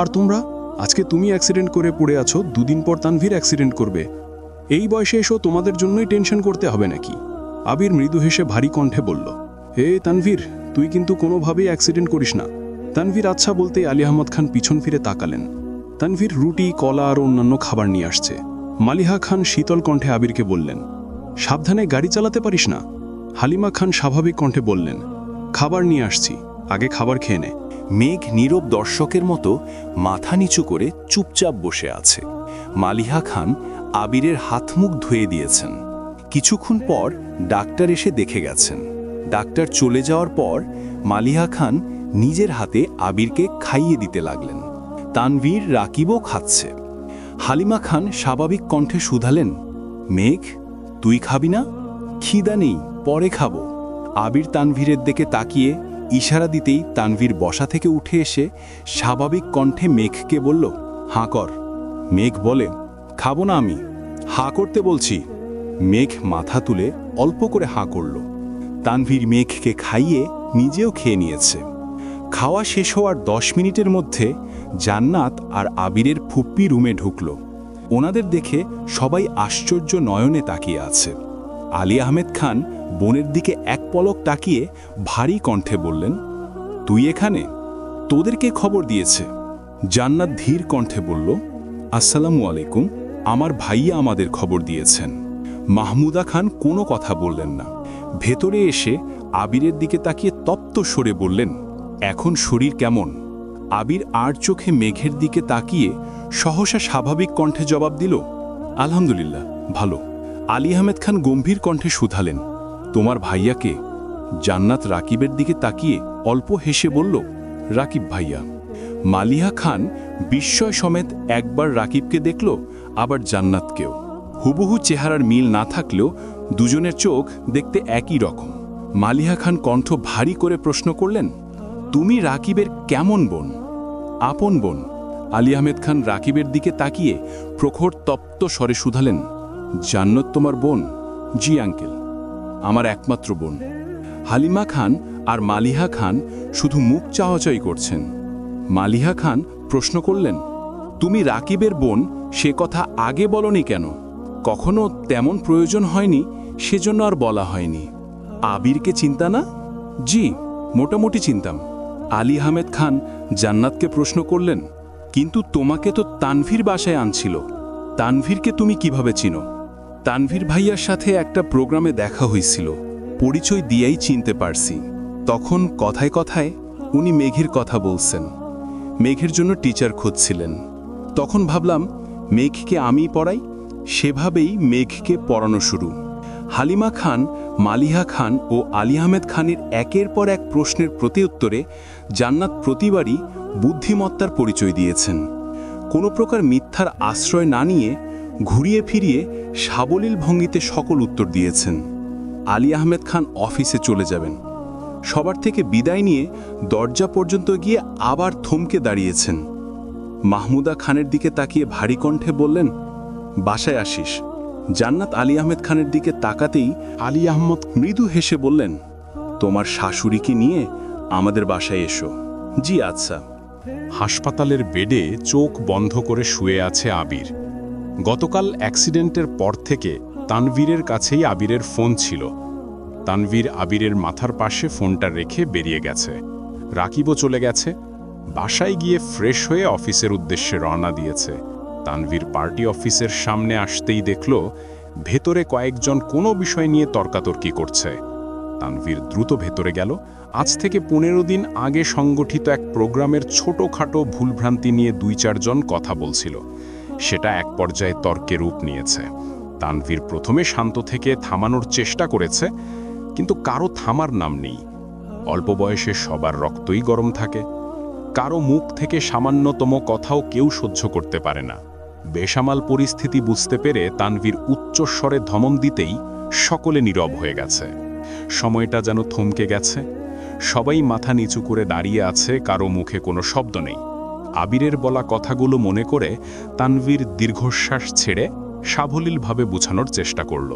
আর তোমরা আজকে তুমি অ্যাক্সিডেন্ট করে পড়ে আছো, দুদিন পর তানভীর অ্যাক্সিডেন্ট করবে। এই বয়সে এসো তোমাদের জন্যই টেনশন করতে হবে নাকি? আবির মৃদু হেসে ভারী কণ্ঠে বলল, হে তানভীর, তুই কিন্তু কোনোভাবেই অ্যাক্সিডেন্ট করিস না। তানভীর আচ্ছা বলতে আলী আহমদ খান পিছন ফিরে তাকালেন। তানভীর রুটি, কলা আর অন্যান্য খাবার নিয়ে আসছে। মালিহা খান শীতল কণ্ঠে আবিরকে বললেন, সাবধানে গাড়ি চালাতে পারিস না। হালিমা খান স্বাভাবিক কণ্ঠে বললেন, খাবার নিয়ে আসছি, আগে খাবার খেয়ে নে। মেঘ নীরব দর্শকের মতো মাথা নিচু করে চুপচাপ বসে আছে। মালিহা খান আবিরের হাত মুখ ধুয়ে দিয়েছেন। কিছুক্ষণ পর ডাক্তার এসে দেখে গেছেন। ডাক্তার চলে যাওয়ার পর মালিহা খান নিজের হাতে আবিরকে খাইয়ে দিতে লাগলেন। তানভীর, রাকিবও খাচ্ছে। হালিমা খান স্বাভাবিক কণ্ঠে শুধালেন, মেঘ, তুই খাবি না? খিদা নেই, পরে খাবো। আবির তানভীরের দিকে তাকিয়ে ইশারা দিতেই তানভীর বসা থেকে উঠে এসে স্বাভাবিক কণ্ঠে মেঘকে বলল, হাঁ কর। মেঘ বলে, খাবো না আমি, হাঁ করতে বলছি। মেঘ মাথা তুলে অল্প করে হাঁ করল। তানভীর মেঘকে খাইয়ে নিজেও খেয়ে নিয়েছে। খাওয়া শেষ হওয়ার 10 মিনিটের মধ্যে জান্নাত আর আবিরের ফুপ্পি রুমে ঢুকল। ওনাদের দেখে সবাই আশ্চর্য নয়নে তাকিয়ে আছে। আলী আহমেদ খান বোনের দিকে এক পলক তাকিয়ে ভারী কণ্ঠে বললেন, তুই এখানে? তোদেরকে খবর দিয়েছে? জান্নাত ধীর কণ্ঠে বলল, আসসালামু আলাইকুম, আমার ভাইয়া আমাদের খবর দিয়েছেন। মাহমুদা খান কোনো কথা বললেন না। ভেতরে এসে আবিরের দিকে তাকিয়ে তপ্ত স্বরে বললেন, এখন শরীর কেমন? আবির আর চোখে মেঘের দিকে তাকিয়ে সহসা স্বাভাবিক কণ্ঠে জবাব দিল, আলহামদুলিল্লাহ, ভালো। আলী আহমেদ খান গম্ভীর কণ্ঠে শুধালেন, তোমার ভাইয়াকে? জান্নাত রাকিবের দিকে তাকিয়ে অল্প হেসে বলল, রাকিব ভাইয়া। মালিহা খান বিস্ময় সমেত একবার রাকিবকে দেখল, আবার জান্নাতকেও। হুবহু চেহারার মিল না থাকলেও দুজনের চোখ দেখতে একই রকম। মালিহা খান কণ্ঠ ভারী করে প্রশ্ন করলেন, তুমি রাকিবের কেমন বোন? আপন বোন। আলী আহমেদ খান রাকিবের দিকে তাকিয়ে প্রখর তপ্ত স্বরে শুধালেন, জান্নাত তোমার বোন? জি আঙ্কেল, আমার একমাত্র বোন। হালিমা খান আর মালিহা খান শুধু মুখ চাওয়াচাই করছেন। মালিহা খান প্রশ্ন করলেন, তুমি রাকিবের বোন, সে কথা আগে বলনি কেন? কখনো তেমন প্রয়োজন হয়নি, সেজন্য আর বলা হয়নি। আবিরকে চিন্তা না? জি, মোটামুটি চিনতাম। আলী আহমেদ খান জান্নাতকে প্রশ্ন করলেন, কিন্তু তোমাকে তো তানভীর বাসায় আনছিল, তানভীরকে তুমি কিভাবে চিনো? তানভীর ভাইয়ার সাথে একটা প্রোগ্রামে দেখা হয়েছিল, পরিচয় দিয়েই চিনতে পারছি। তখন কথায় কথায় উনি মেঘের কথা বলছেন, মেঘের জন্য টিচার খুঁজছিলেন। তখন ভাবলাম মেঘকে আমিই পড়াই, সেভাবেই মেঘকে পড়ানো শুরু। হালিমা খান, মালিহা খান ও আলী আহমেদ খানের একের পর এক প্রশ্নের প্রতিউত্তরে জান্নাত প্রতিবারই বুদ্ধিমত্তার পরিচয় দিয়েছেন। কোনো প্রকার মিথ্যার আশ্রয় না নিয়ে ঘুরিয়ে ফিরিয়ে সাবলীল ভঙ্গিতে সকল উত্তর দিয়েছেন। আলী আহমেদ খান অফিসে চলে যাবেন। সবার থেকে বিদায় নিয়ে দরজা পর্যন্ত গিয়ে আবার থমকে দাঁড়িয়েছেন। মাহমুদা খানের দিকে তাকিয়ে ভারী কণ্ঠে বললেন, বাসায় আসিস। জান্নাত আলী আহমেদ খানের দিকে তাকাতেই আলী আহমদ মৃদু হেসে বললেন, তোমার শাশুড়িকে নিয়ে আমাদের বাসায় এসো। জি আচ্ছা। হাসপাতালের বেডে চোখ বন্ধ করে শুয়ে আছে আবির। গতকাল অ্যাক্সিডেন্টের পর থেকে তানভীরের কাছেই আবিরের ফোন ছিল। তানভীর আবিরের মাথার পাশে ফোনটা রেখে বেরিয়ে গেছে। রাকিবও চলে গেছে। বাসায় গিয়ে ফ্রেশ হয়ে অফিসের উদ্দেশ্যে রওনা দিয়েছে। তানভীর পার্টি অফিসের সামনে আসতেই দেখল ভেতরে কয়েকজন কোনো বিষয় নিয়ে তর্কাতর্কি করছে। তানভীর দ্রুত ভেতরে গেল। আজ থেকে 15 দিন আগে সংগঠিত এক প্রোগ্রামের ছোটখাটো ভুলভ্রান্তি নিয়ে 2-4 জন কথা বলছিল। সেটা এক পর্যায়ে তর্কে রূপ নিয়েছে। তানভীর প্রথমে শান্ত থেকে থামানোর চেষ্টা করেছে, কিন্তু কারো থামার নাম নেই। অল্প বয়সে সবার রক্তই গরম থাকে। কারো মুখ থেকে সামান্যতম কথাও কেউ সহ্য করতে পারে না। বেসামাল পরিস্থিতি বুঝতে পেরে তানভীর উচ্চস্বরে ধমক দিতেই সকলে নীরব হয়ে গেছে। সময়টা যেন থমকে গেছে। সবাই মাথা নিচু করে দাঁড়িয়ে আছে, কারো মুখে কোনো শব্দ নেই। আবিরের বলা কথাগুলো মনে করে তানভীর দীর্ঘশ্বাস ছেড়ে সাবলীলভাবে বুঝানোর চেষ্টা করল।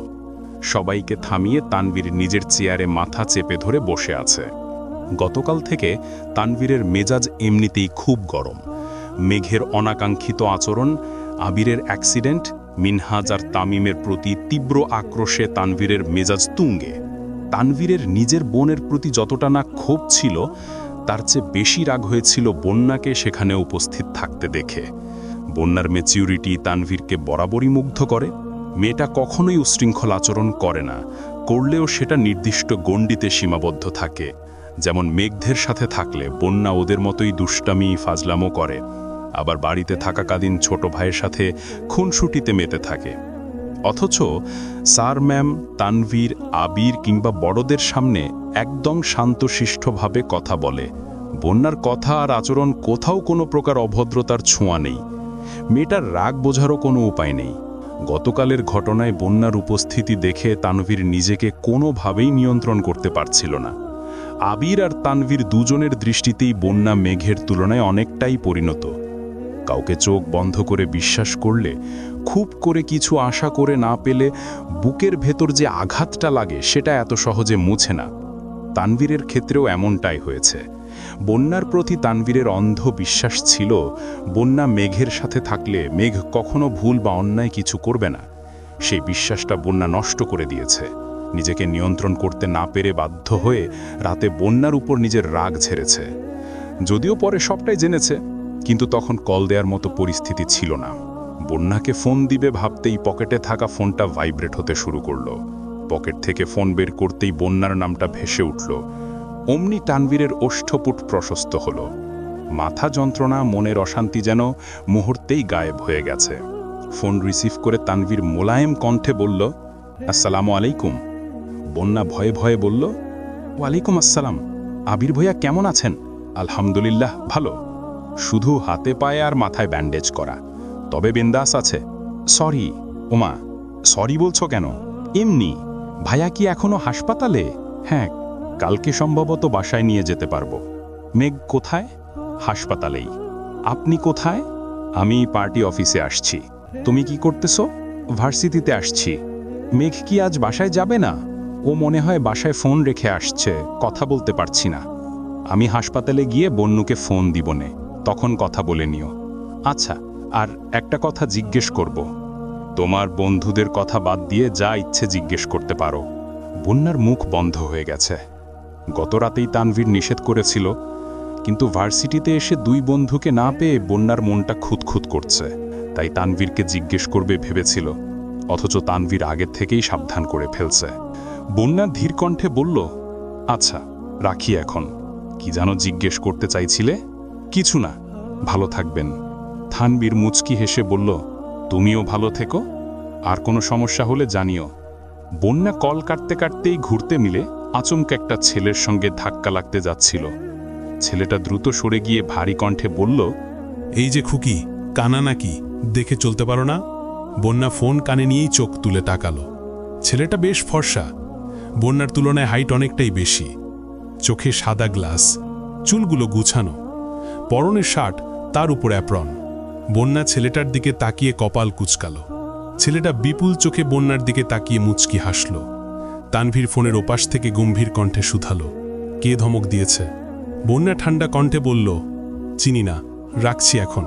সবাইকে থামিয়ে তানভীর নিজের চেয়ারে মাথা চেপে ধরে বসে আছে। গতকাল থেকে তানভীরের মেজাজ এমনিতেই খুব গরম। মেঘের অনাকাঙ্ক্ষিত আচরণ, আবিরের অ্যাক্সিডেন্ট, মিনহাজ আর তামিমের প্রতি তীব্র আক্রোশে তানভীরের মেজাজ তুঙ্গে। তানভীরের নিজের বোনের প্রতি যতটা না ক্ষোভ ছিল, তার চেয়ে বেশি রাগ হয়েছিল বন্যাকে সেখানে উপস্থিত থাকতে দেখে। বন্যার ম্যাচিউরিটি তানভীরকে বরাবরই মুগ্ধ করে। মেয়েটা কখনোই উশৃঙ্খল আচরণ করে না, করলেও সেটা নির্দিষ্ট গণ্ডিতে সীমাবদ্ধ থাকে। যেমন মেঘদের সাথে থাকলে বন্যা ওদের মতোই দুষ্টামি ফাজলামো করে, আবার বাড়িতে থাকাকালীন ছোট ভাইয়ের সাথে খুনসুটিতে মেতে থাকে। অথচ স্যার ম্যাম, তানভীর, আবির কিংবা বড়দের সামনে একদম শান্তশিষ্টভাবে কথা বলে। বন্যার কথা আর আচরণ কোথাও কোনো প্রকার অভদ্রতার ছোঁয়া নেই। মেয়েটার রাগ বোঝারও কোনো উপায় নেই। গতকালের ঘটনায় বন্যার উপস্থিতি দেখে তানভীর নিজেকে কোনোভাবেই নিয়ন্ত্রণ করতে পারছিল না। আবির আর তানভীর দুজনের দৃষ্টিতেই বন্যা মেঘের তুলনায় অনেকটাই পরিণত। কাউকে চোখ বন্ধ করে বিশ্বাস করলে, খুব করে কিছু আশা করে না পেলে বুকের ভেতর যে আঘাতটা লাগে সেটা এত সহজে মুছে না। তানভীরের ক্ষেত্রেও এমনটাই হয়েছে। বন্যার প্রতি তানভীরের অন্ধ বিশ্বাস ছিল, বন্যা মেঘের সাথে থাকলে মেঘ কখনো ভুল বা অন্যায় কিছু করবে না। সেই বিশ্বাসটা বন্যা নষ্ট করে দিয়েছে। নিজেকে নিয়ন্ত্রণ করতে না পেরে বাধ্য হয়ে রাতে বন্যার উপর নিজের রাগ ঝেড়েছে। যদিও পরে সবটাই জেনেছে, কিন্তু তখন কল দেওয়ার মতো পরিস্থিতি ছিল না। বন্যাকে ফোন দিবে ভাবতেই পকেটে থাকা ফোনটা ভাইব্রেট হতে শুরু করলো। পকেট থেকে ফোন বের করতেই বন্যার নামটা ভেসে উঠল। অমনি তানভীরের ওষ্ঠপুট প্রশস্ত হল। মাথা যন্ত্রণা, মনের অশান্তি যেন মুহূর্তেই গায়েব হয়ে গেছে। ফোন রিসিভ করে তানভীর মোলায়েম কণ্ঠে বলল, আসসালামু আলাইকুম। বন্যা ভয়ে ভয়ে বলল, ওয়ালাইকুম আসসালাম। আবির ভাইয়া কেমন আছেন? আলহামদুলিল্লাহ ভালো, শুধু হাতে পায়ে আর মাথায় ব্যান্ডেজ করা, তবে বিন্দাস আছে। সরি। ওমা, সরি বলছো কেন? এমনি। ভাইয়া কি এখনো হাসপাতালে? হ্যাঁ, কালকে সম্ভবত বাসায় নিয়ে যেতে পারবো। মেঘ কোথায়? হাসপাতালেই। আপনি কোথায়? আমি পার্টি অফিসে আসছি। তুমি কি করতেছো? ভার্সিটিতে আসছি। মেঘ কি আজ বাসায় যাবে না? ও মনে হয় বাসায় ফোন রেখে আসছে, কথা বলতে পারছি না। আমি হাসপাতালে গিয়ে বন্যুকে ফোন দিবনে, তখন কথা বলে নিও। আচ্ছা, আর একটা কথা জিজ্ঞেস করব। তোমার বন্ধুদের কথা বাদ দিয়ে যা ইচ্ছে জিজ্ঞেস করতে পারো। বন্যার মুখ বন্ধ হয়ে গেছে। গত রাতেই তানভীর নিষেধ করেছিল, কিন্তু ভার্সিটিতে এসে দুই বন্ধুকে না পেয়ে বন্যার মনটা খুঁতখুত করছে। তাই তানভীরকে জিজ্ঞেস করবে ভেবেছিল, অথচ তানভীর আগের থেকেই সাবধান করে ফেলছে। বন্যা ধীর কণ্ঠে বলল, আচ্ছা রাখি এখন। কি যেন জিজ্ঞেস করতে চাইছিলে? কিছু না, ভালো থাকবেন। তানভীর মুচকি হেসে বলল, তুমিও ভালো থেকো, আর কোনো সমস্যা হলে জানিও। বন্যা কল কাটতে কাটতেই ঘুরতে মিলে আচমকা একটা ছেলের সঙ্গে ধাক্কা লাগতে যাচ্ছিল। ছেলেটা দ্রুত সরে গিয়ে ভারী কণ্ঠে বলল, এই যে খুকি, কানা নাকি, দেখে চলতে পারো না? বন্যা ফোন কানে নিয়েই চোখ তুলে তাকালো। ছেলেটা বেশ ফর্সা, বন্যার তুলনায় হাইট অনেকটাই বেশি। চোখে সাদা গ্লাস, চুলগুলো গুছানো, পরনের শার্ট, তার উপর অ্যাপ্রন। বন্যা ছেলেটার দিকে তাকিয়ে কপাল কুচকালো। ছেলেটা বিপুল চোখে বন্যার দিকে তাকিয়ে মুচকি হাসল। তানভীর ফোনের ওপাশ থেকে গম্ভীর কণ্ঠে শুধালো, কে ধমক দিয়েছে? বন্যা ঠান্ডা কণ্ঠে বলল, চিনি না, রাখছি এখন।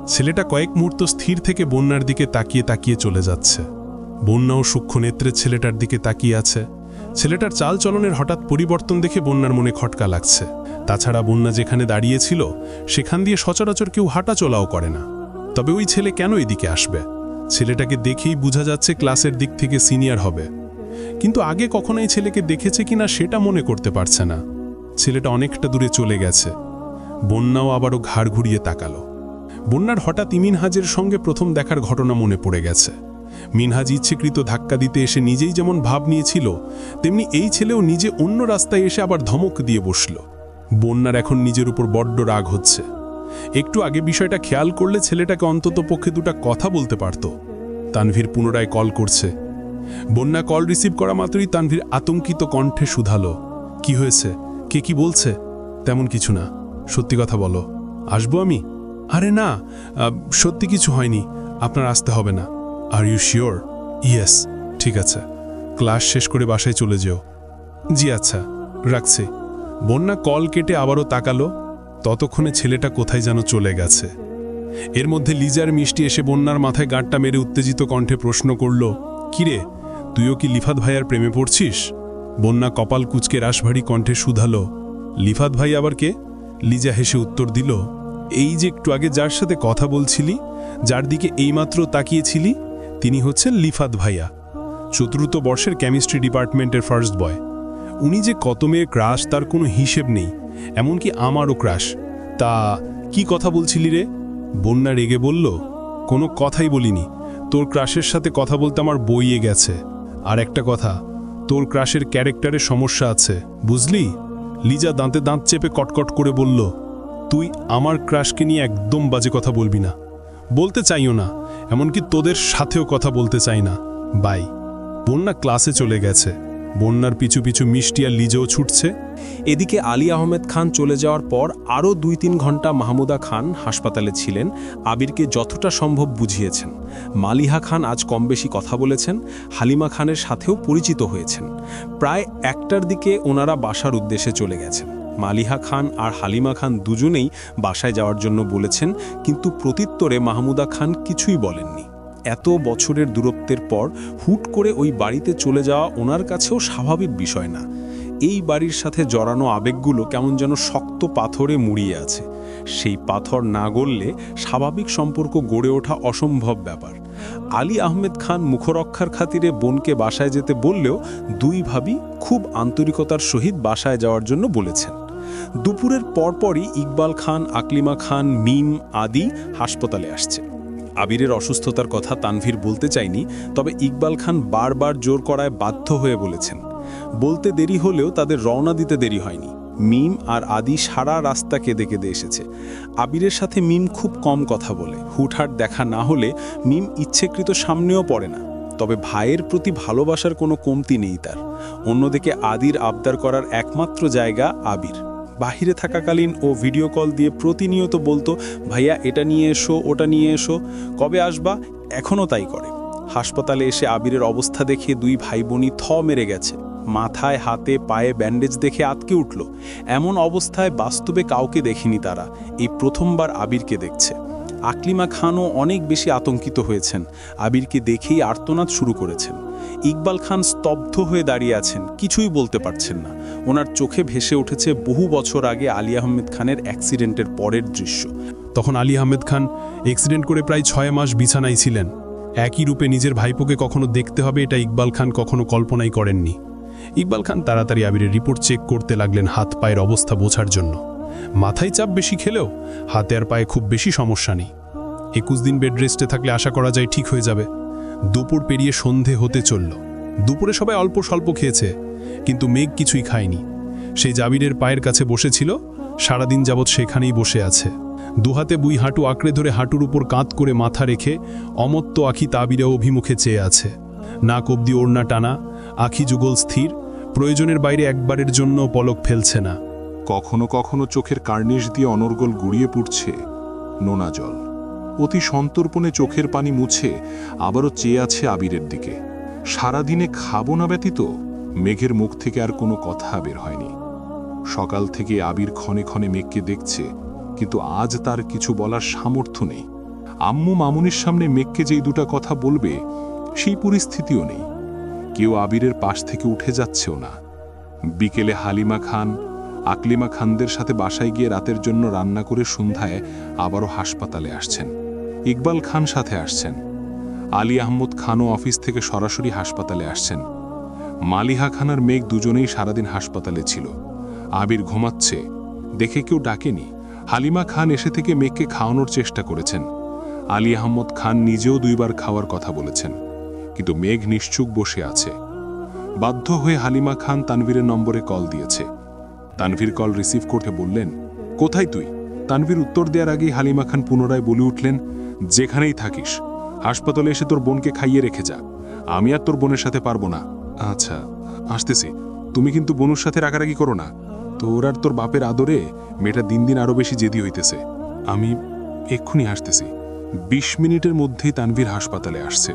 ছেলেটা কয়েক মুহূর্ত স্থির থেকে বন্যার দিকে তাকিয়ে তাকিয়ে চলে যাচ্ছে। বন্যাও সূক্ষ্ম নেত্রে ছেলেটার দিকে তাকিয়ে আছে। ছেলেটার চাল চলনের হঠাৎ পরিবর্তন দেখে বন্যার মনে খটকা লাগছে। তাছাড়া বন্যা যেখানে দাঁড়িয়েছিল সেখান দিয়ে সচরাচর কেউ হাঁটা চলাও করে না। তবে ওই ছেলে কেন এদিকে আসবে? ছেলেটাকে দেখেই বোঝা যাচ্ছে ক্লাসের দিক থেকে সিনিয়র হবে, কিন্তু আগে কখনো এই ছেলেকে দেখেছে কিনা সেটা মনে করতে পারছে না। ছেলেটা অনেকটা দূরে চলে গেছে। বন্যাও আবারও ঘাড় ঘুরিয়ে তাকালো। বন্যার হঠাৎ মিনহাজের সঙ্গে প্রথম দেখার ঘটনা মনে পড়ে গেছে। মিনহাজ ইচ্ছেকৃত ধাক্কা দিতে এসে নিজেই যেমন ভাব নিয়েছিল, তেমনি এই ছেলেও নিজে অন্য রাস্তায় এসে আবার ধমক দিয়ে বসল। বন্যার এখন নিজের উপর বড্ড রাগ হচ্ছে। একটু আগে বিষয়টা খেয়াল করলে ছেলেটাকে অন্তত পক্ষে দুটা কথা বলতে পারত। তানভীর পুনরায় কল করছে। বন্যা কল রিসিভ করা মাত্রই তানভীর আতঙ্কিত কণ্ঠে শুধালো, কি হয়েছে? কে কি বলছে? তেমন কিছু না, সত্যি কথা বলো। আসবো আমি? আরে না, সত্যি কিছু হয়নি, আপনার আসতে হবে না। Are you sure? ইয়েস। ঠিক আছে, ক্লাস শেষ করে বাসায় চলে যেও। জি আচ্ছা, রাখছি। বন্যা কল কেটে আবারও তাকালো, ততক্ষণে ছেলেটা কোথায় যেন চলে গেছে। এর মধ্যে লিজার মিষ্টি এসে বন্যার মাথায় গাঁটটা মেরে উত্তেজিত কণ্ঠে প্রশ্ন করল, কিরে, তুইও কি লিফাত ভাইয়ার প্রেমে পড়ছিস? বন্যা কপাল কুচকে রাশভারী কণ্ঠে শুধালো, লিফাত ভাই আবার কে? লিজা হেসে উত্তর দিল, এই যে একটু আগে যার সাথে কথা বলছিলি, যার দিকে এইমাত্র তাকিয়েছিলি, তিনি হচ্ছেন লিফাত ভাইয়া, চতুর্থ বর্ষের কেমিস্ট্রি ডিপার্টমেন্টের ফার্স্ট বয়। উনি যে কত মেয়ের ক্রাশ তার কোনো হিসেব নেই, এমনকি আমারও ক্রাশ। তা কি কথা বলছিলি রে? বন্যা রেগে বলল, কোনো কথাই বলিনি, তোর ক্রাশের সাথে কথা বলতে আমার বইয়ে গেছে। আর একটা কথা, তোর ক্রাশের ক্যারেক্টারের সমস্যা আছে, বুঝলি? লিজা দাঁতে দাঁত চেপে কটকট করে বলল, তুই আমার ক্রাশকে নিয়ে একদম বাজে কথা বলবি না, বলতে চাইও না, এমনকি তোদের সাথেও কথা বলতে চাই না, বাই। বন্যা ক্লাসে চলে গেছে, বন্যার পিছু পিছু মিষ্টি আর লিজাও ছুটছে। এদিকে আলী আহমেদ খান চলে যাওয়ার পর আরও 2-3 ঘন্টা মাহমুদা খান হাসপাতালে ছিলেন, আবিরকে যতটা সম্ভব বুঝিয়েছেন। মালিহা খান আজ কম বেশি কথা বলেছেন, হালিমা খানের সাথেও পরিচিত হয়েছেন। প্রায় 1টার দিকে ওনারা বাসার উদ্দেশ্যে চলে গেছেন। মালিহা খান আর হালিমা খান দুজনেই বাসায় যাওয়ার জন্য বলেছেন, কিন্তু প্রত্যুত্তরে মাহমুদা খান কিছুই বলেননি। এত বছরের দূরত্বের পর হুট করে ওই বাড়িতে চলে যাওয়া ওনার কাছেও স্বাভাবিক বিষয় না। এই বাড়ির সাথে জড়ানো আবেগগুলো কেমন যেন শক্ত পাথরে মুড়িয়ে আছে। সেই পাথর না গললে স্বাভাবিক সম্পর্ক গড়ে ওঠা অসম্ভব ব্যাপার। আলী আহমেদ খান মুখরক্ষার খাতিরে বোনকে বাসায় যেতে বললেও দুই ভাবি খুব আন্তরিকতার সহিত বাসায় যাওয়ার জন্য বলেছেন। দুপুরের পরপরই ইকবাল খান, আকলিমা খান, মিম আদি হাসপাতালে আসছে। আবিরের অসুস্থতার কথা তানভীর বলতে চায়নি, তবে ইকবাল খান বারবার জোর করায় বাধ্য হয়ে বলেছেন। বলতে দেরি হলেও তাদের রওনা দিতে দেরি হয়নি। মিম আর আদি সারা রাস্তা কেঁদে কেঁদে এসেছে। আবিরের সাথে মিম খুব কম কথা বলে, হুটহাট দেখা না হলে মিম ইচ্ছেকৃত সামনেও পড়ে না, তবে ভাইয়ের প্রতি ভালোবাসার কোনো কমতি নেই তার। অন্যদিকে আদির আবদার করার একমাত্র জায়গা আবির। বাহিরে থাকাকালীন ও ভিডিও কল দিয়ে প্রতিনিয়ত বলতো, ভাইয়া এটা নিয়ে এসো, ওটা নিয়ে এসো, কবে আসবা? এখনও তাই করে। হাসপাতালে এসে আবিরের অবস্থা দেখে দুই ভাই বোনই থ মেরে গেছে। মাথায়, হাতে, পায়ে ব্যান্ডেজ দেখে আতকে উঠল। এমন অবস্থায় বাস্তবে কাউকে দেখেনি তারা, এই প্রথমবার আবিরকে দেখছে। আকলিমা খানও অনেক বেশি আতঙ্কিত হয়েছেন, আবিরকে দেখেই আর্তনাদ শুরু করেছেন। ইকবাল খান স্তব্ধ হয়ে দাঁড়িয়ে আছেন, কিছুই বলতে পারছেন না। ওনার চোখে ভেসে উঠেছে বহু বছর আগে আলী আহমেদ খানের অ্যাক্সিডেন্টের পরের দৃশ্য। তখন আলী আহমেদ খান অ্যাক্সিডেন্ট করে প্রায় 6 মাস বিছানায় ছিলেন। একই রূপে নিজের ভাইপোকে কখনো দেখতে হবে এটা ইকবাল খান কখনো কল্পনাই করেননি। ইকবাল খান তাড়াতাড়ি আবিরের রিপোর্ট চেক করতে লাগলেন হাত পায়ের অবস্থা বোঝার জন্য। মাথায় চাপ বেশি খেলেও হাতে আর পায়ে খুব বেশি সমস্যা নেই। 21 দিন বেড রেস্টে থাকলে আশা করা যায় ঠিক হয়ে যাবে। দুপুর পেরিয়ে সন্ধে হতে চলল। দুপুরে সবাই অল্প স্বল্প খেয়েছে, কিন্তু মেঘ কিছুই খায়নি। সেই জাবিরের পায়ের কাছে বসেছিল, সারাদিন যাবৎ সেখানেই বসে আছে। দুহাতে বুই হাঁটু আঁকড়ে ধরে হাঁটুর উপর কাঁধ করে মাথা রেখে অমত্ত আখি তাবিরে অভিমুখে চেয়ে আছে। নাক অব্দি ওড়না টানা, আখি যুগল স্থির, প্রয়োজনের বাইরে একবারের জন্য পলক ফেলছে না। কখনো কখনো চোখের কার্নিশ দিয়ে অনর্গল গুড়িয়ে পড়ছে নোনা জল। অতি সন্তর্পণে চোখের পানি মুছে আবারও চেয়ে আছে আবিরের দিকে। সারাদিনে খাবো না ব্যতীত মেঘের মুখ থেকে আর কোনো কথা বের হয়নি। সকাল থেকে আবির ক্ষণে ক্ষণে মেঘকে দেখছে, কিন্তু আজ তার কিছু বলার সামর্থ্য নেই। আম্মু মামুনির সামনে মেঘকে যেই দুটা কথা বলবে সেই পরিস্থিতিও নেই। কেউ আবিরের পাশ থেকে উঠে যাচ্ছেও না। বিকেলে হালিমা খান, আকলিমা খানদের সাথে বাসায় গিয়ে রাতের জন্য রান্না করে সন্ধ্যায় আবারও হাসপাতালে আসছেন। ইকবাল খান সাথে আসছেন। আলী আহমদ খানও অফিস থেকে সরাসরি হাসপাতালে আসছেন। মালিহা খান আর মেঘ দুজনেই সারাদিন হাসপাতালে ছিল। আবির ঘুমাচ্ছে দেখে কেউ ডাকেনি। হালিমা খান এসে থেকে মেঘকে খাওয়ানোর চেষ্টা করেছেন। আলী আহমদ খান নিজেও 2 বার খাওয়ার কথা বলেছেন, কিন্তু মেঘ নিশ্চুপ বসে আছে। বাধ্য হয়ে হালিমা খান তানভীরের নম্বরে কল দিয়েছে। তানভীর কল রিসিভ করতে বললেন, কোথায় তুই? তানভীর উত্তর দেওয়ার আগেই হালিমা খান পুনরায় বলে উঠলেন, যেখানেই থাকিস হাসপাতালে এসে তোর বোনকে খাইয়ে রেখে যা। আমি আর তোর বোনের সাথে পারবো না। আচ্ছা, আসতেছি। তুমি কিন্তু বোনের সাথে রাগারাগি করো না। তোর আর তোর বাপের আদরে মেয়েটা দিন দিন আরও বেশি জেদি হইতেছে। আমি এক্ষুনি আসতেছি। 20 মিনিটের মধ্যেই তানভীর হাসপাতালে আসছে।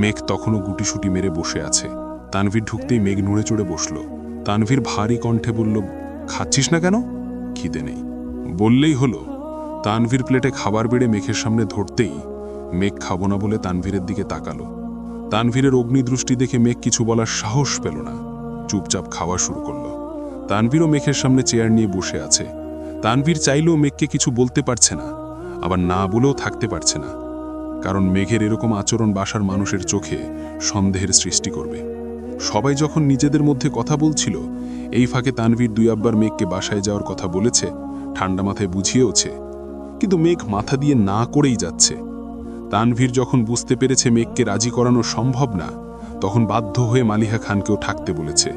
মেঘ তখনও গুটিসুটি মেরে বসে আছে। তানভীর ঢুকতেই মেঘ নড়ে চড়ে বসল। তানভীর ভারী কণ্ঠে বলল, খাচ্ছিস না কেন? খিদে নেই বললেই হলো। তানভীর প্লেটে খাবার বেড়ে মেঘের সামনে ধরতেই মেঘ খাবো না বলে তানভীরের দিকে তাকালো। তানভীরের অগ্নিদৃষ্টি দেখে মেঘ কিছু বলার সাহস পেল না, চুপচাপ খাওয়া শুরু করলো। তানভীরও মেঘের সামনে চেয়ার নিয়ে বসে আছে। তানভীর চাইলেও মেঘকে কিছু বলতে পারছে না, আবার না বলেও থাকতে পারছে না, কারণ মেঘের এরকম আচরণ বাসার মানুষের চোখে সন্দেহের সৃষ্টি করবে। সবাই যখন নিজেদের মধ্যে কথা বলছিল, এই ফাঁকে তানভীর 2 আব্বার মেঘকে বাসায় যাওয়ার কথা বলেছে, ঠান্ডা মাথায় বুঝিয়েওছে, কিন্তু মেঘ মাথা দিয়ে না করেই যাচ্ছে। তানভীর যখন বুঝতে পেরেছে মেঘকে রাজি করানো সম্ভব না, তখন বাধ্য হয়ে মালিহা খানকেও থাকতে বলেছে।